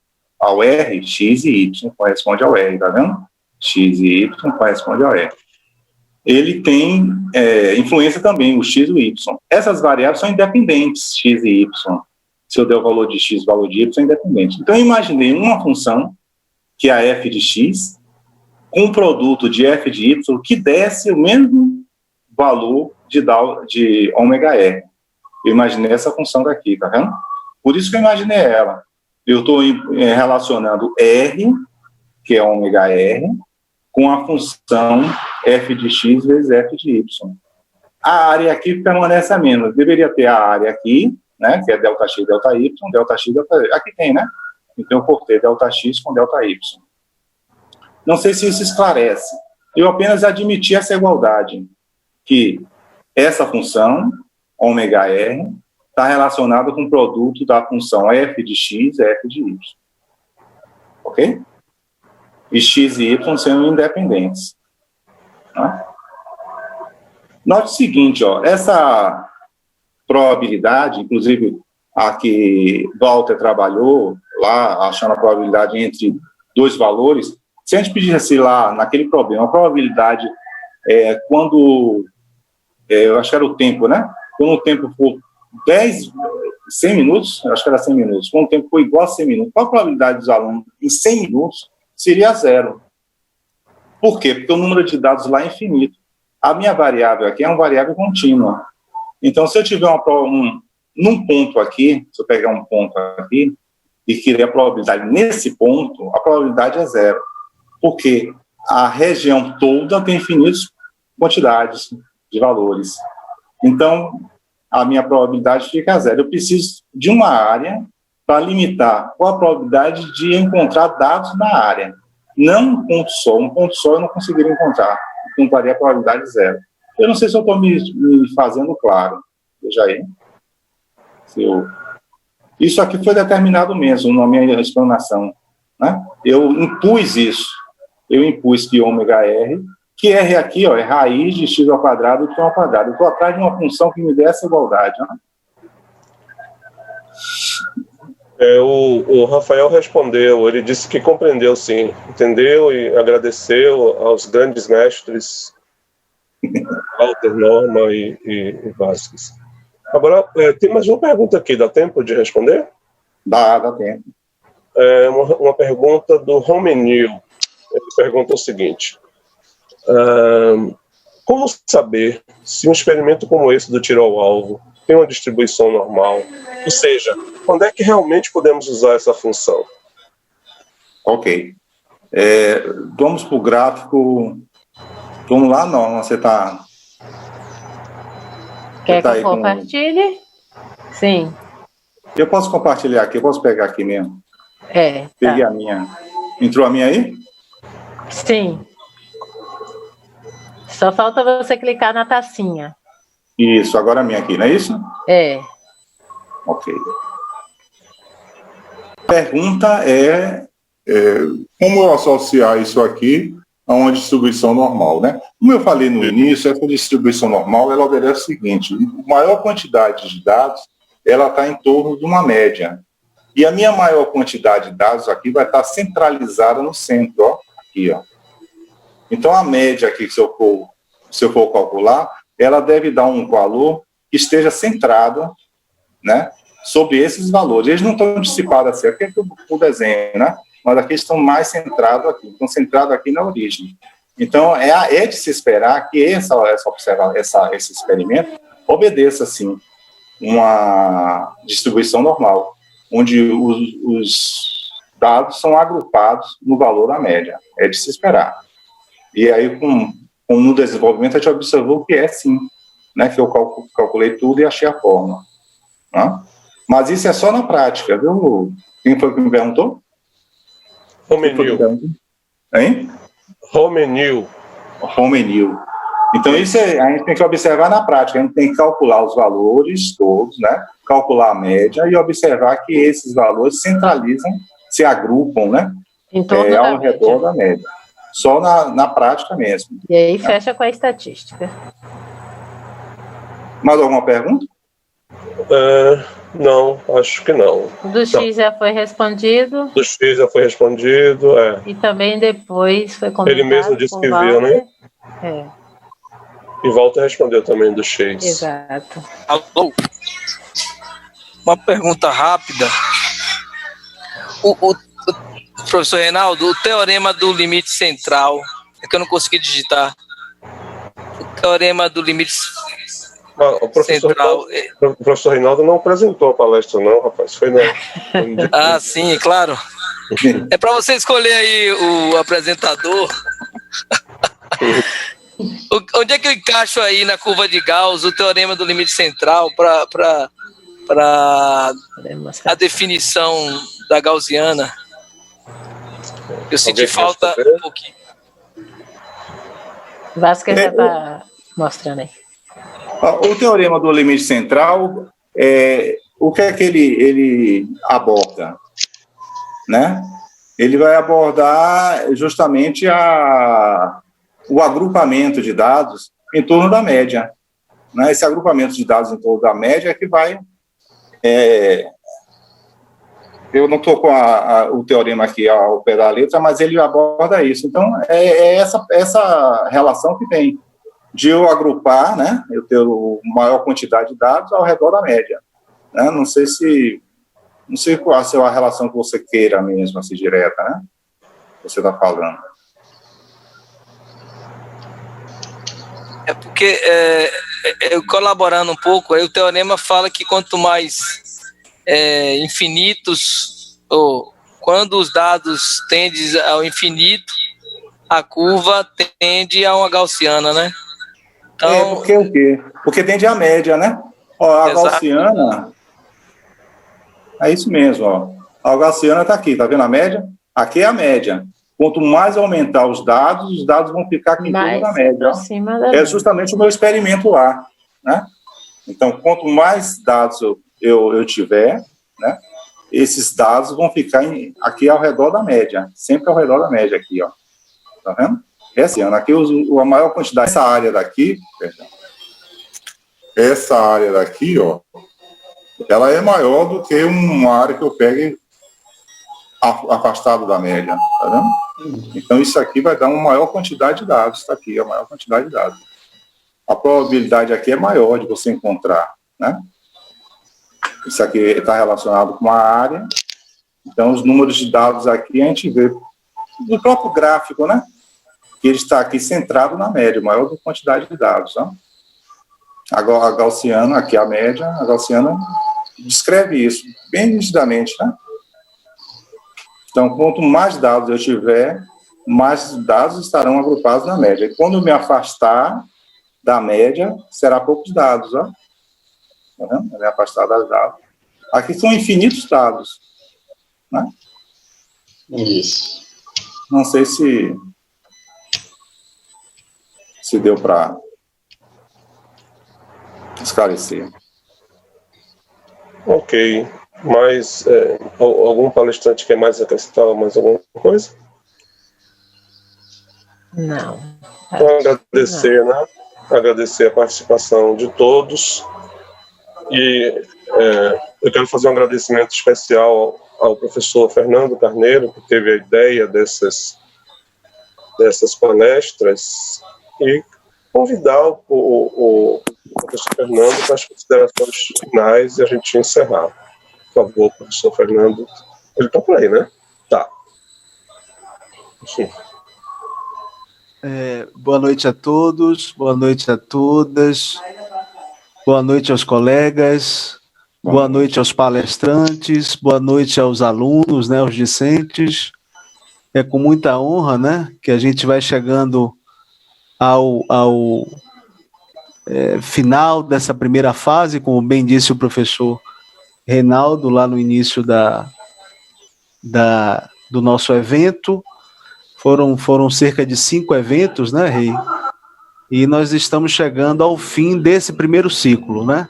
R, X e Y corresponde ao R, tá vendo? X e Y corresponde ao R. Ele tem influência também, o X e o Y. Essas variáveis são independentes, X e Y. Se eu der o valor de X, o valor de Y é independente. Então, eu imaginei uma função, que é a f de X, com um produto de f de Y, que desse o mesmo valor de ômega R. Eu imaginei essa função daqui, tá vendo? Por isso que eu imaginei ela. Eu estou relacionando R, que é ômega R, com a função f de X vezes f de Y. A área aqui permanece a mesma. Deveria ter a área aqui, né, que é ΔX, ΔY, ΔX, ΔY. Aqui tem, né? Então eu cortei ΔX com ΔY. Não sei se isso esclarece. Eu apenas admiti essa igualdade, que essa função, ômega R, está relacionada com o produto da função f de X e f de Y. Ok? E X e Y sendo independentes. Tá? Note o seguinte, ó, essa probabilidade, inclusive a que Walter trabalhou lá, achando a probabilidade entre dois valores, se a gente pedisse lá, naquele problema, a probabilidade quando, eu acho que era o tempo, né? Quando o tempo for 100 minutos, acho que era 100 minutos, quando o tempo for igual a 100 minutos, qual a probabilidade dos alunos em 100 minutos seria zero? Por quê? Porque o número de dados lá é infinito. A minha variável aqui é uma variável contínua. Então, se eu tiver num ponto aqui, se eu pegar um ponto aqui, e querer a probabilidade nesse ponto, a probabilidade é zero. Porque a região toda tem infinitas quantidades de valores. Então, a minha probabilidade fica zero. Eu preciso de uma área para limitar qual a probabilidade de encontrar dados na área. Não um ponto só. Um ponto só eu não conseguiria encontrar. Encontraria a probabilidade zero. Eu não sei se eu estou me fazendo claro. Veja aí. Isso aqui foi determinado mesmo na minha explanação, né? Eu impus isso. Eu impus que ômega R, que R aqui, ó, é raiz de x ao quadrado de y ao quadrado. Eu estou atrás de uma função que me dê essa igualdade. Né? O Rafael respondeu, ele disse que compreendeu, sim. Entendeu e agradeceu aos grandes mestres Walter, Norma e Vasquez. Agora, tem mais uma pergunta aqui, dá tempo de responder? Dá tempo. Uma pergunta do Romenil. Ele pergunta o seguinte: como saber se um experimento como esse do tiro ao alvo tem uma distribuição normal? Ou seja, quando é que realmente podemos usar essa função? Ok. Vamos para o gráfico. Vamos lá, Norma, você está... Quer que eu compartilhe? Sim. Eu posso compartilhar aqui, eu posso pegar aqui mesmo. Peguei a minha. Entrou a minha aí? Sim. Só falta você clicar na tacinha. Isso, agora a minha aqui, não é isso? Ok. Pergunta como eu associar isso aqui a uma distribuição normal, né? Como eu falei no início, essa distribuição normal, ela obedece o seguinte: a maior quantidade de dados, ela está em torno de uma média. E a minha maior quantidade de dados aqui vai estar centralizada no centro, ó, aqui, ó. Então, a média aqui, se eu for calcular, ela deve dar um valor que esteja centrado, né, sobre esses valores. Eles não estão dissipados assim, aqui é o desenho, né? Mas aqui estão mais centrados aqui, estão centrados aqui na origem. Então, é de se esperar que esse experimento obedeça, assim, uma distribuição normal, onde os dados são agrupados no valor da média. É de se esperar. E aí, no desenvolvimento, a gente observou que é sim, né, que eu calculei tudo e achei a forma. Né? Mas isso é só na prática, viu? Quem foi que me perguntou? Romenil. Hein? Romenil. Então, isso a gente tem que observar na prática. A gente tem que calcular os valores todos, né? Calcular a média e observar que esses valores centralizam, se agrupam, né? Em torno ao redor da média. Só na prática mesmo. E aí fecha com a estatística. Mais alguma pergunta? Não, acho que não. Do X já foi respondido. Do X já foi respondido, E também depois foi comentado. Ele mesmo disse que viu, né? E Walter respondeu também do X. Exato. Alô? Uma pergunta rápida. O professor Reinaldo, o teorema do limite central, é que eu não consegui digitar. O teorema do limite o professor Reinaldo não apresentou a palestra, não, rapaz. Foi não. Sim, claro. É para você escolher aí o apresentador. Onde é que eu encaixo aí na curva de Gauss o teorema do limite central para a definição da gaussiana? Eu senti falta um pouquinho. Vasquez já está mostrando aí. O teorema do limite central, o que é que ele aborda? Né? Ele vai abordar justamente o agrupamento de dados em torno da média. Né? Esse agrupamento de dados em torno da média é que vai... eu não estou com o teorema aqui ao pé da letra, mas ele aborda isso. Então, essa relação que tem de eu agrupar, né, eu ter maior quantidade de dados ao redor da média. Né? Não sei qual é a relação que você queira mesmo, assim, direta, né? Você está falando. É porque, eu colaborando um pouco, aí o teorema fala que quanto mais infinitos, ou quando os dados tendem ao infinito, a curva tende a uma gaussiana, né? Então, porque o quê? Porque tende à média, né? A gaussiana... É isso mesmo, ó. A gaussiana está aqui, tá vendo a média? Aqui é a média. Quanto mais aumentar os dados vão ficar aqui em torno da média. É justamente o meu experimento lá, né? Então, quanto mais dados eu tiver, né, esses dados vão ficar aqui ao redor da média, sempre ao redor da média aqui, ó. Tá vendo? Aqui a maior quantidade, essa área daqui, ó, ela é maior do que uma área que eu pegue afastado da média, tá vendo? Então, isso aqui vai dar uma maior quantidade de dados, tá aqui, a maior quantidade de dados. A probabilidade aqui é maior de você encontrar, né? Isso aqui está relacionado com a área, então os números de dados aqui a gente vê no próprio gráfico, né? Que ele está aqui centrado na média, maior quantidade de dados, tá? Agora, a gaussiana, aqui a média, a gaussiana descreve isso bem nitidamente, né? Então, quanto mais dados eu tiver, mais dados estarão agrupados na média. E quando eu me afastar da média, será poucos dados, ó. Tá vendo? Me afastar das dados. Aqui são infinitos dados, né? Isso. Não sei se deu para esclarecer. Ok. Mais algum palestrante quer mais acrescentar mais alguma coisa? Não. Então, agradecer, né? Agradecer a participação de todos. E eu quero fazer um agradecimento especial ao professor Fernando Carneiro, que teve a ideia dessas palestras, e convidar o professor Fernando para as considerações finais e a gente encerrar. Por favor, professor Fernando. Ele está por aí, né? Tá. Sim. Boa noite a todos, boa noite a todas, boa noite aos colegas, boa noite aos palestrantes, boa noite aos alunos, né, aos discentes. É com muita honra, né, que a gente vai chegando ao final dessa primeira fase, como bem disse o professor Reinaldo lá no início do nosso evento. Foram cerca de 5 eventos, né, Rei? E nós estamos chegando ao fim desse primeiro ciclo, né?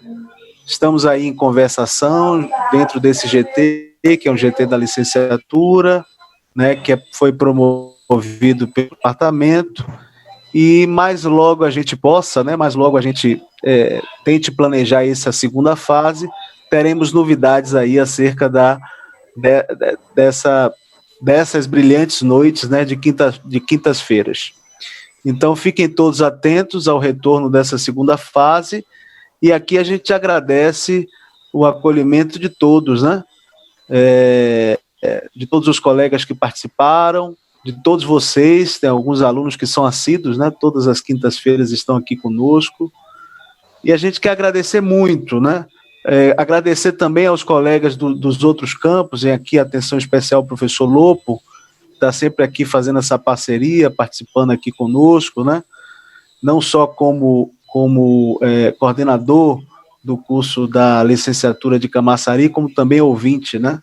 Estamos aí em conversação dentro desse GT, que é um GT da licenciatura, né, que foi promovido pelo departamento, e mais logo a gente possa, né, mais logo a gente tente planejar essa segunda fase, teremos novidades aí acerca dessas brilhantes noites, né, de quintas-feiras. Então, fiquem todos atentos ao retorno dessa segunda fase, e aqui a gente agradece o acolhimento de todos, né, de todos os colegas que participaram, de todos vocês, tem alguns alunos que são assíduos, né, todas as quintas-feiras estão aqui conosco, e a gente quer agradecer muito, né, agradecer também aos colegas dos outros campos, e aqui atenção especial ao professor Lopo, que está sempre aqui fazendo essa parceria, participando aqui conosco, né? Não só como coordenador do curso da licenciatura de Camaçari, como também ouvinte, né?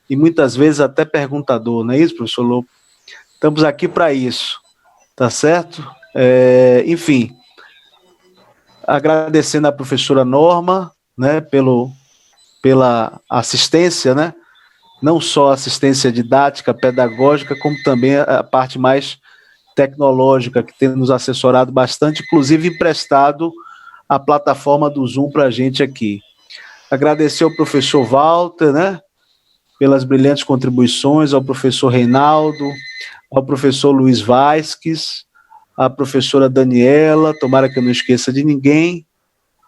E muitas vezes até perguntador, não é isso, professor Lopo? Estamos aqui para isso, tá certo? Enfim, agradecendo a professora Norma, né, pela assistência, né, não só assistência didática, pedagógica, como também a parte mais tecnológica, que tem nos assessorado bastante, inclusive emprestado a plataforma do Zoom para a gente aqui. Agradecer ao professor Walter, né, pelas brilhantes contribuições, ao professor Reinaldo, ao professor Luiz Vasques, à professora Daniela, tomara que eu não esqueça de ninguém,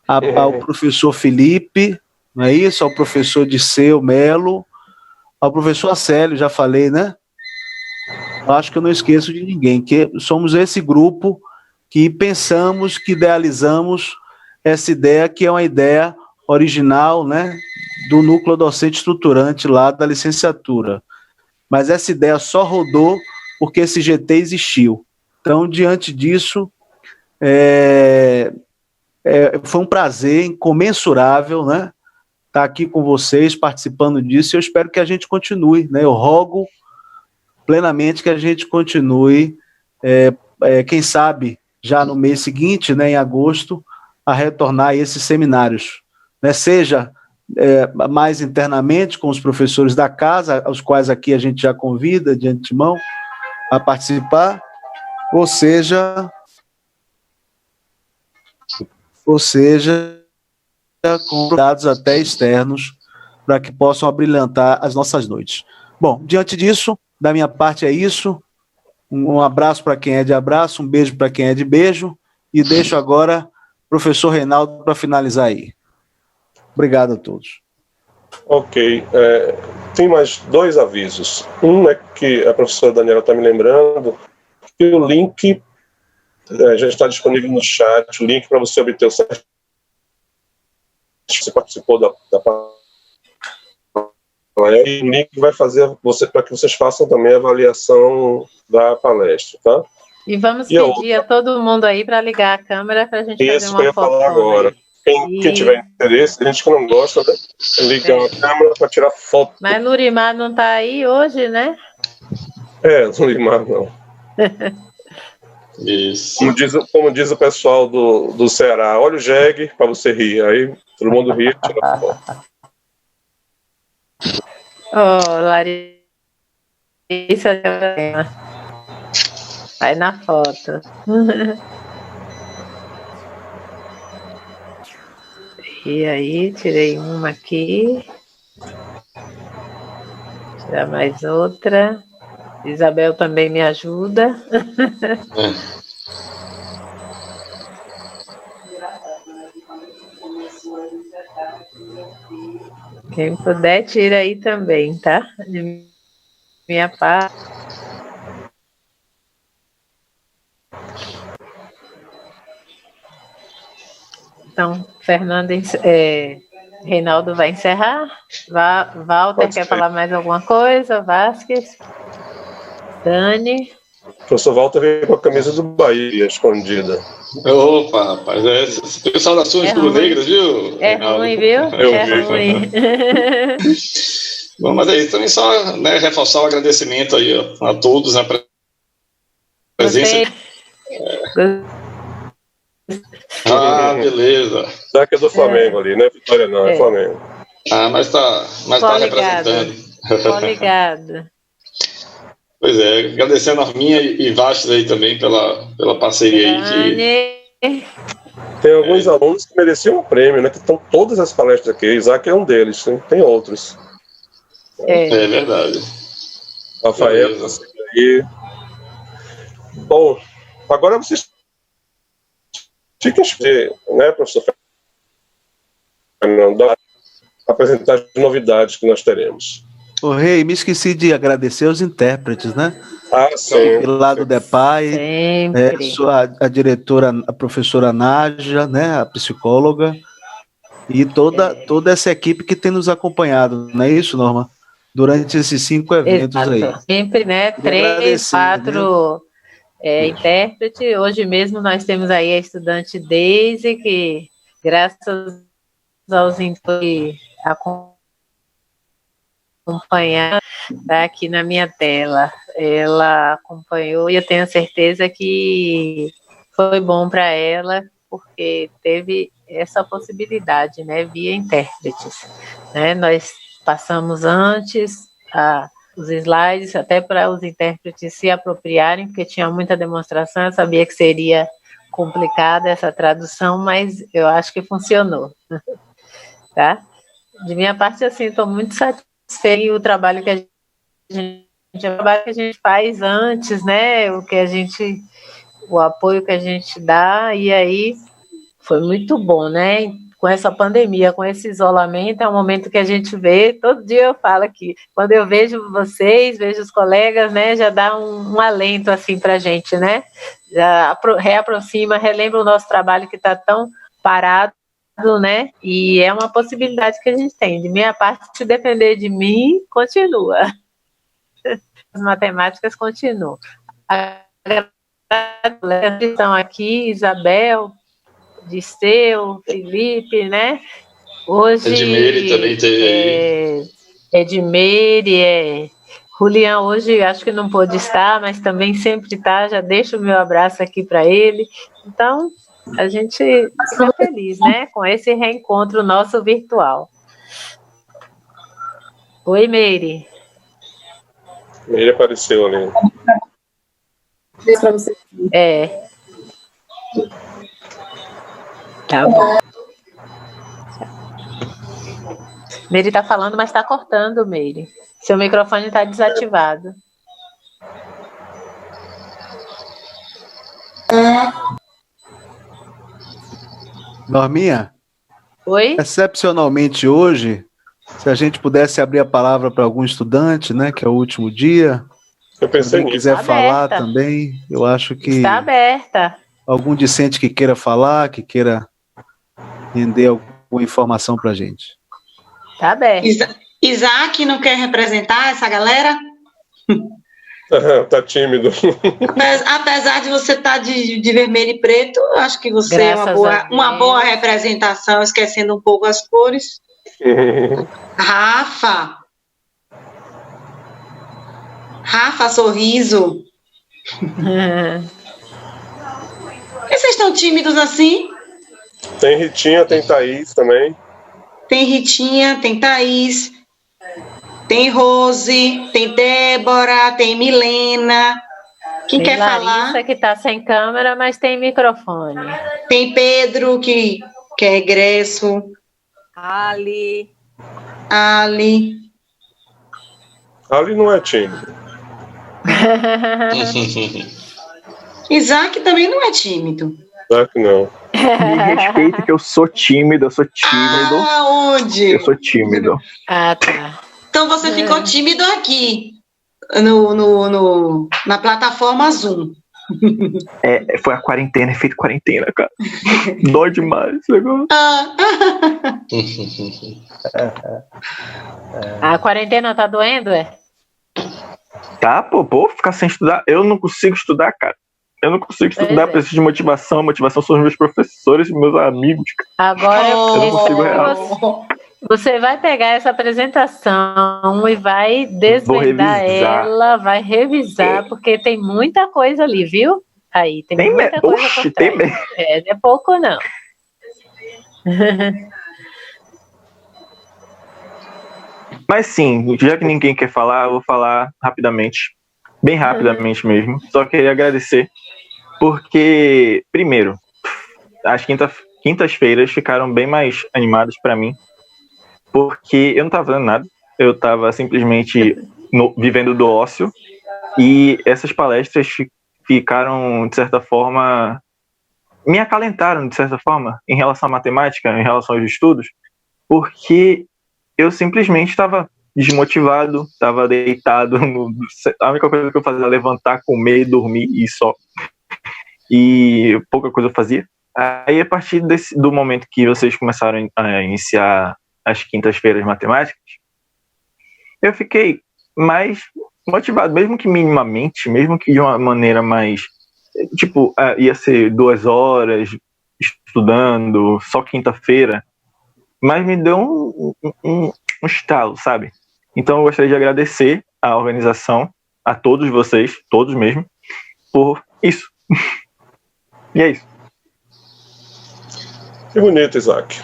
ao professor Felipe, não é isso? Ao professor Disseu Melo, ao professor Acélio, já falei, né? Acho que eu não esqueço de ninguém, que somos esse grupo que pensamos, que idealizamos essa ideia, que é uma ideia original, né, do núcleo docente estruturante lá da licenciatura. Mas essa ideia só rodou porque esse GT existiu. Então, diante disso, foi um prazer incomensurável, né, estar aqui com vocês, participando disso, e eu espero que a gente continue, né, eu rogo plenamente que a gente continue, quem sabe, já no mês seguinte, né, em agosto, a retornar a esses seminários, né, seja mais internamente com os professores da casa, aos quais aqui a gente já convida de antemão a participar, ou seja, com dados até externos, para que possam abrilhantar as nossas noites. Bom, diante disso, da minha parte é isso. Um abraço para quem é de abraço, um beijo para quem é de beijo, e deixo agora o professor Reinaldo para finalizar aí. Obrigado a todos. Ok. Tem mais 2 avisos. Um é que a professora Daniela está me lembrando que o link já está disponível no chat, o link para você obter o certificado. Você participou da e o link vai fazer para que vocês façam também a avaliação da palestra, tá? E vamos pedir a todo mundo aí para ligar a câmera para a gente fazer uma foto. Isso que eu ia falar agora. Quem tiver interesse, a gente que não gosta, liga a câmera para tirar foto. Mas Nurimar não está aí hoje, né? Nurimar não. Isso. Como diz o pessoal do Ceará, olha o jegue para você rir. Aí todo mundo ri e tira foto. Larissa, vai na foto. E aí, tirei uma aqui. Tirar mais outra. Isabel também me ajuda. Quem puder, tira aí também, tá? De minha parte. Então, Fernando, Reinaldo vai encerrar. Walter quer falar mais alguma coisa? Vasquez? Dani? O professor Walter veio com a camisa do Bahia escondida. Opa, rapaz, esse pessoal das suas negras, viu? É ruim, viu? É ruim. Bom, mas é isso, também só reforçar o agradecimento aí a todos, a presença. Beleza. Já que é do Flamengo ali, né? Vitória não, é Flamengo. Mas tá representando. Obrigado. Pois é, agradecendo a Norminha e Vastos aí também pela parceria aí. Tem alguns alunos que mereciam um prêmio, né? Que estão todas as palestras aqui. Isaac é um deles, tem outros. É verdade. Rafael, você aí. Bom, agora vocês fiquem, né, professor Fernando, apresentar as novidades que nós teremos. Rei, me esqueci de agradecer aos intérpretes, né? Sim. Pelo lado do pai, a diretora, a professora Nádia, né, a psicóloga, e toda essa equipe que tem nos acompanhado, não é isso, Norma? Durante esses 5 eventos. Exato. Aí. Sempre, né? 3, 4 intérpretes. Hoje mesmo nós temos aí a estudante Daisy, que graças aos intérpretes acompanhar, tá aqui na minha tela. Ela acompanhou e eu tenho certeza que foi bom para ela, porque teve essa possibilidade, né, via intérpretes. Né? Nós passamos antes os slides, até para os intérpretes se apropriarem, porque tinha muita demonstração, eu sabia que seria complicada essa tradução, mas eu acho que funcionou. Tá? De minha parte, assim, estou muito satisfeita com o trabalho que a gente faz antes, né? O apoio que a gente dá, e aí foi muito bom, né? Com essa pandemia, com esse isolamento, é um momento que a gente vê, todo dia eu falo aqui, quando eu vejo vocês, vejo os colegas, né, já dá um alento assim pra gente, né? Já reaproxima, relembra o nosso trabalho que está tão parado, né? E é uma possibilidade que a gente tem. De minha parte, se depender de mim, continua. As matemáticas continuam. Estão aqui, Isabel, Disseu, Felipe, né? Hoje Edmeire também teve aí. Edmeire, Julian hoje acho que não pôde estar, mas também sempre está, já deixo o meu abraço aqui para ele. Então, a gente fica feliz, né? Com esse reencontro nosso virtual. Oi, Meire. Meire apareceu ali. Para você. Tá bom. Meire está falando, mas está cortando, Meire. Seu microfone está desativado. Norminha? Oi? Excepcionalmente hoje, se a gente pudesse abrir a palavra para algum estudante, né, que é o último dia, eu pensei se quiser falar também, eu acho que... Está aberta. Algum discente que queira falar, que queira render alguma informação para a gente. Está aberto. Isaac não quer representar essa galera? Tá tímido. Apesar de você estar de vermelho e preto, eu acho que você é uma boa representação, esquecendo um pouco as cores. Rafa, sorriso. Por que vocês estão tímidos assim? Tem Ritinha, tem Thaís também. Tem Ritinha, tem Thaís, Tem Rose, tem Débora, tem Milena. Quem tem quer Larissa, falar? que está sem câmera, mas tem microfone. Tem Pedro, que é egresso. Ali não é tímido. Isaac também não é tímido. Claro que não. Me respeita que eu sou tímido. Aonde? Eu sou tímido. Ah, tá. Então você ficou tímido aqui, na plataforma Zoom. Foi a quarentena, efeito quarentena, cara. Dói demais esse negócio. A quarentena tá doendo, Tá, pô, ficar sem estudar. Eu não consigo estudar, cara. Eu não consigo estudar, preciso de motivação. Motivação são os meus professores e meus amigos, cara. Agora eu não consigo real. Você vai pegar essa apresentação e vai desvendar ela, vai revisar, porque tem muita coisa ali, viu? Aí, tem muita coisa por trás. Não é pouco, não. Mas sim, já que ninguém quer falar, eu vou falar rapidamente, bem rapidamente mesmo. Só queria agradecer, porque, primeiro, as quintas-feiras ficaram bem mais animadas para mim, porque eu não estava fazendo nada, eu estava simplesmente vivendo do ócio, e essas palestras ficaram, de certa forma, me acalentaram, de certa forma, em relação à matemática, em relação aos estudos, porque eu simplesmente estava desmotivado, estava deitado, a única coisa que eu fazia era levantar, comer, dormir e só. E pouca coisa eu fazia. Aí, a partir do momento que vocês começaram a iniciar as quintas-feiras matemáticas, eu fiquei mais motivado, mesmo que minimamente, mesmo que de uma maneira mais, tipo, ia ser 2 horas estudando, só quinta-feira, mas me deu um estalo, sabe? Então eu gostaria de agradecer à organização, a todos vocês, todos mesmo, por isso. E é isso. Que bonito, Isaac.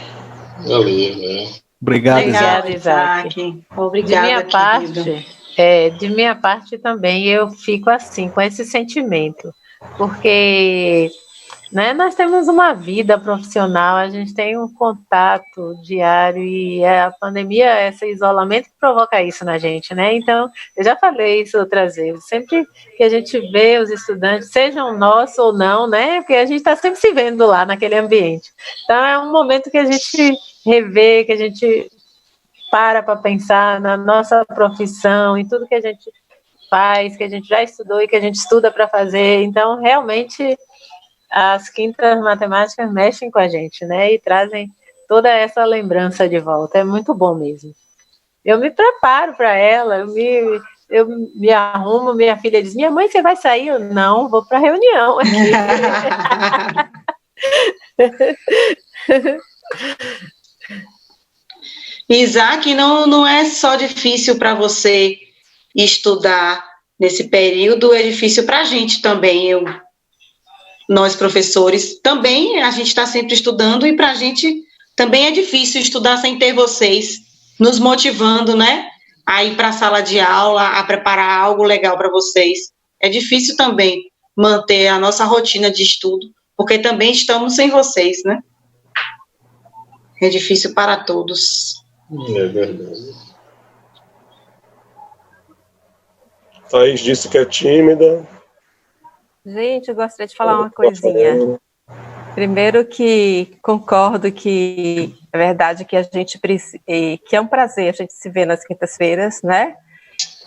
Valeu, Obrigado, Isaac. Obrigada, de minha parte também eu fico assim, com esse sentimento, porque, né, nós temos uma vida profissional, a gente tem um contato diário e a pandemia, esse isolamento provoca isso na gente, né? Então, eu já falei isso outras vezes, sempre que a gente vê os estudantes, sejam nossos ou não, né? Porque a gente está sempre se vendo lá naquele ambiente. Então, é um momento que a gente revê, que a gente para pensar na nossa profissão, em tudo que a gente faz, que a gente já estudou e que a gente estuda para fazer. Então, realmente, as quintas matemáticas mexem com a gente, né? E trazem toda essa lembrança de volta. É muito bom mesmo. Eu me preparo para ela, eu me arrumo, minha filha diz, minha mãe, você vai sair? Eu, não, vou para a reunião aqui. Isaac, não é só difícil para você estudar nesse período, é difícil para a gente também. Nós, professores, também a gente está sempre estudando e para a gente também é difícil estudar sem ter vocês nos motivando, né? A ir para a sala de aula, a preparar algo legal para vocês. É difícil também manter a nossa rotina de estudo, porque também estamos sem vocês, né? É difícil para todos. É verdade. Thaís disse que é tímida. Gente, eu gostaria de falar uma coisinha. Primeiro que concordo que é verdade que a gente que é um prazer a gente se ver nas quintas-feiras, né?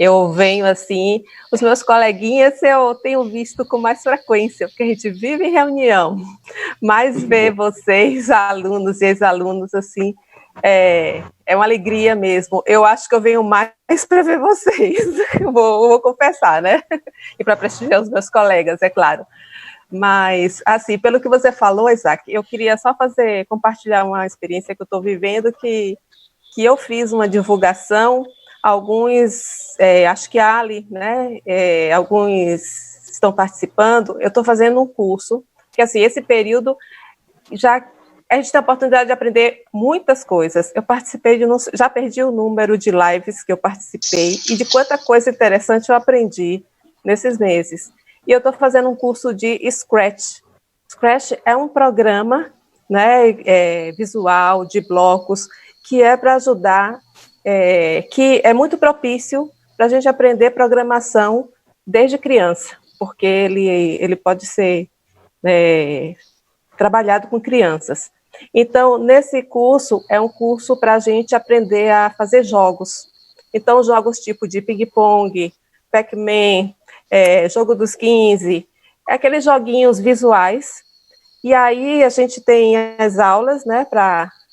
Eu venho assim, os meus coleguinhas eu tenho visto com mais frequência, porque a gente vive em reunião, mas ver vocês, alunos e ex-alunos, assim, é uma alegria mesmo. Eu acho que eu venho mais para ver vocês, vou confessar, né? E para prestigiar os meus colegas, é claro. Mas, assim, pelo que você falou, Isaac, eu queria só compartilhar uma experiência que eu estou vivendo, que eu fiz uma divulgação, alguns, acho que a Ali, né, alguns estão participando, eu estou fazendo um curso, que assim, esse período já a gente tem a oportunidade de aprender muitas coisas. Eu participei já perdi o número de lives que eu participei e de quanta coisa interessante eu aprendi nesses meses. E eu estou fazendo um curso de Scratch. Scratch é um programa, né, visual, de blocos, que é para ajudar, que é muito propício para a gente aprender programação desde criança, porque ele pode ser trabalhado com crianças. Então, nesse curso, é um curso para a gente aprender a fazer jogos. Então, jogos tipo de ping-pong, Pac-Man, Jogo dos 15, aqueles joguinhos visuais. E aí a gente tem as aulas, né,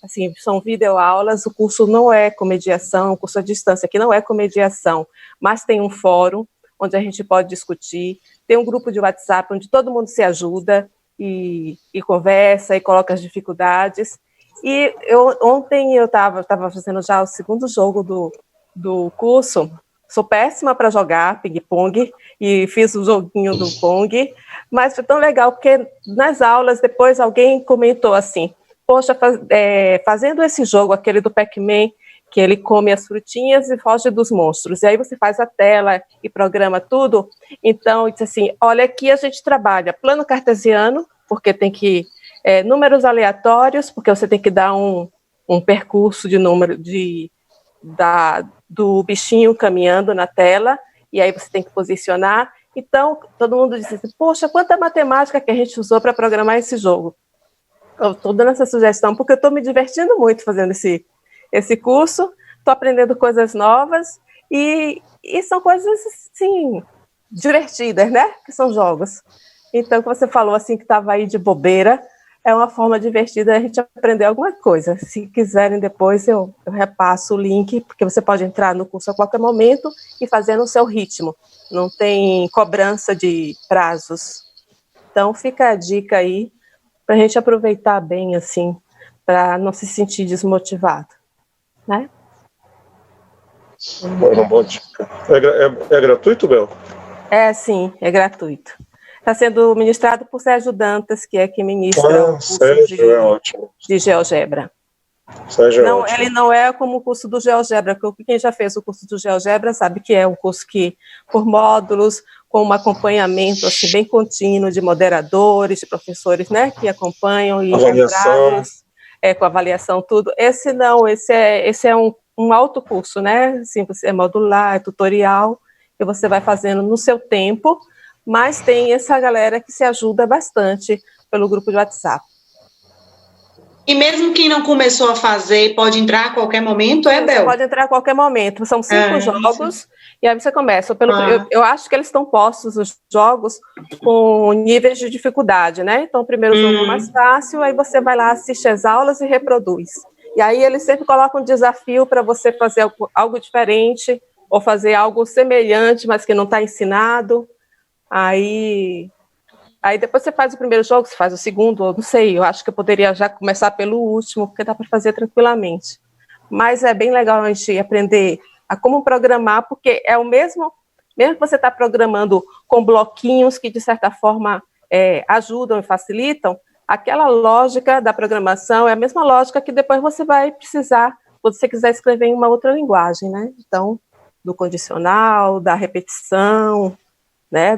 assim, são videoaulas. O curso não é com mediação, o curso à distância aqui não é com mediação, mas tem um fórum onde a gente pode discutir, tem um grupo de WhatsApp onde todo mundo se ajuda e conversa e coloca as dificuldades. E ontem eu estava fazendo já o segundo jogo do curso. Sou péssima para jogar ping-pong e fiz o joguinho do pong, mas foi tão legal porque nas aulas depois alguém comentou assim, poxa, fazendo esse jogo, aquele do Pac-Man, que ele come as frutinhas e foge dos monstros, e aí você faz a tela e programa tudo, então disse assim, olha, aqui a gente trabalha plano cartesiano, porque tem que, números aleatórios, porque você tem que dar um percurso de número do bichinho caminhando na tela, e aí você tem que posicionar. Então, todo mundo disse assim, poxa, quanta matemática que a gente usou para programar esse jogo. Eu estou dando essa sugestão porque eu estou me divertindo muito fazendo esse curso, estou aprendendo coisas novas, e são coisas, assim, divertidas, né? Que são jogos. Então, o que você falou, assim, que estava aí de bobeira, é uma forma divertida a gente aprender alguma coisa. Se quiserem, depois eu repasso o link, porque você pode entrar no curso a qualquer momento e fazer no seu ritmo. Não tem cobrança de prazos. Então, fica a dica aí para a gente aproveitar bem, assim, para não se sentir desmotivado, né? Uma boa dica. É gratuito, Bel? Sim, é gratuito. Está sendo ministrado por Sérgio Dantas, que é quem ministra o curso Sérgio, é ótimo. de GeoGebra. Sérgio Não, é ótimo. ele não é como o curso do GeoGebra, porque quem já fez o curso do GeoGebra sabe que é um curso que, por módulos, com um acompanhamento assim, bem contínuo de moderadores, de professores, né, que acompanham e avaliação. Com avaliação, tudo. Esse não, esse é um alto curso, né? Assim, é modular, é tutorial, que você vai fazendo no seu tempo, mas tem essa galera que se ajuda bastante pelo grupo de WhatsApp. E mesmo quem não começou a fazer, pode entrar a qualquer momento, Bel? Pode entrar a qualquer momento. São 5 jogos, e aí você começa. Eu acho que eles estão postos, os jogos, com níveis de dificuldade, né? Então, o primeiro jogo é mais fácil, aí você vai lá, assiste as aulas e reproduz. E aí eles sempre colocam um desafio para você fazer algo diferente, ou fazer algo semelhante, mas que não está ensinado. Aí depois você faz o primeiro jogo, você faz o segundo, ou não sei, eu acho que eu poderia já começar pelo último, porque dá para fazer tranquilamente. Mas é bem legal a gente aprender a como programar, porque é o mesmo que você está programando com bloquinhos que, de certa forma, ajudam e facilitam, aquela lógica da programação é a mesma lógica que depois você vai precisar, quando você quiser escrever em uma outra linguagem, né? Então, do condicional, da repetição, né?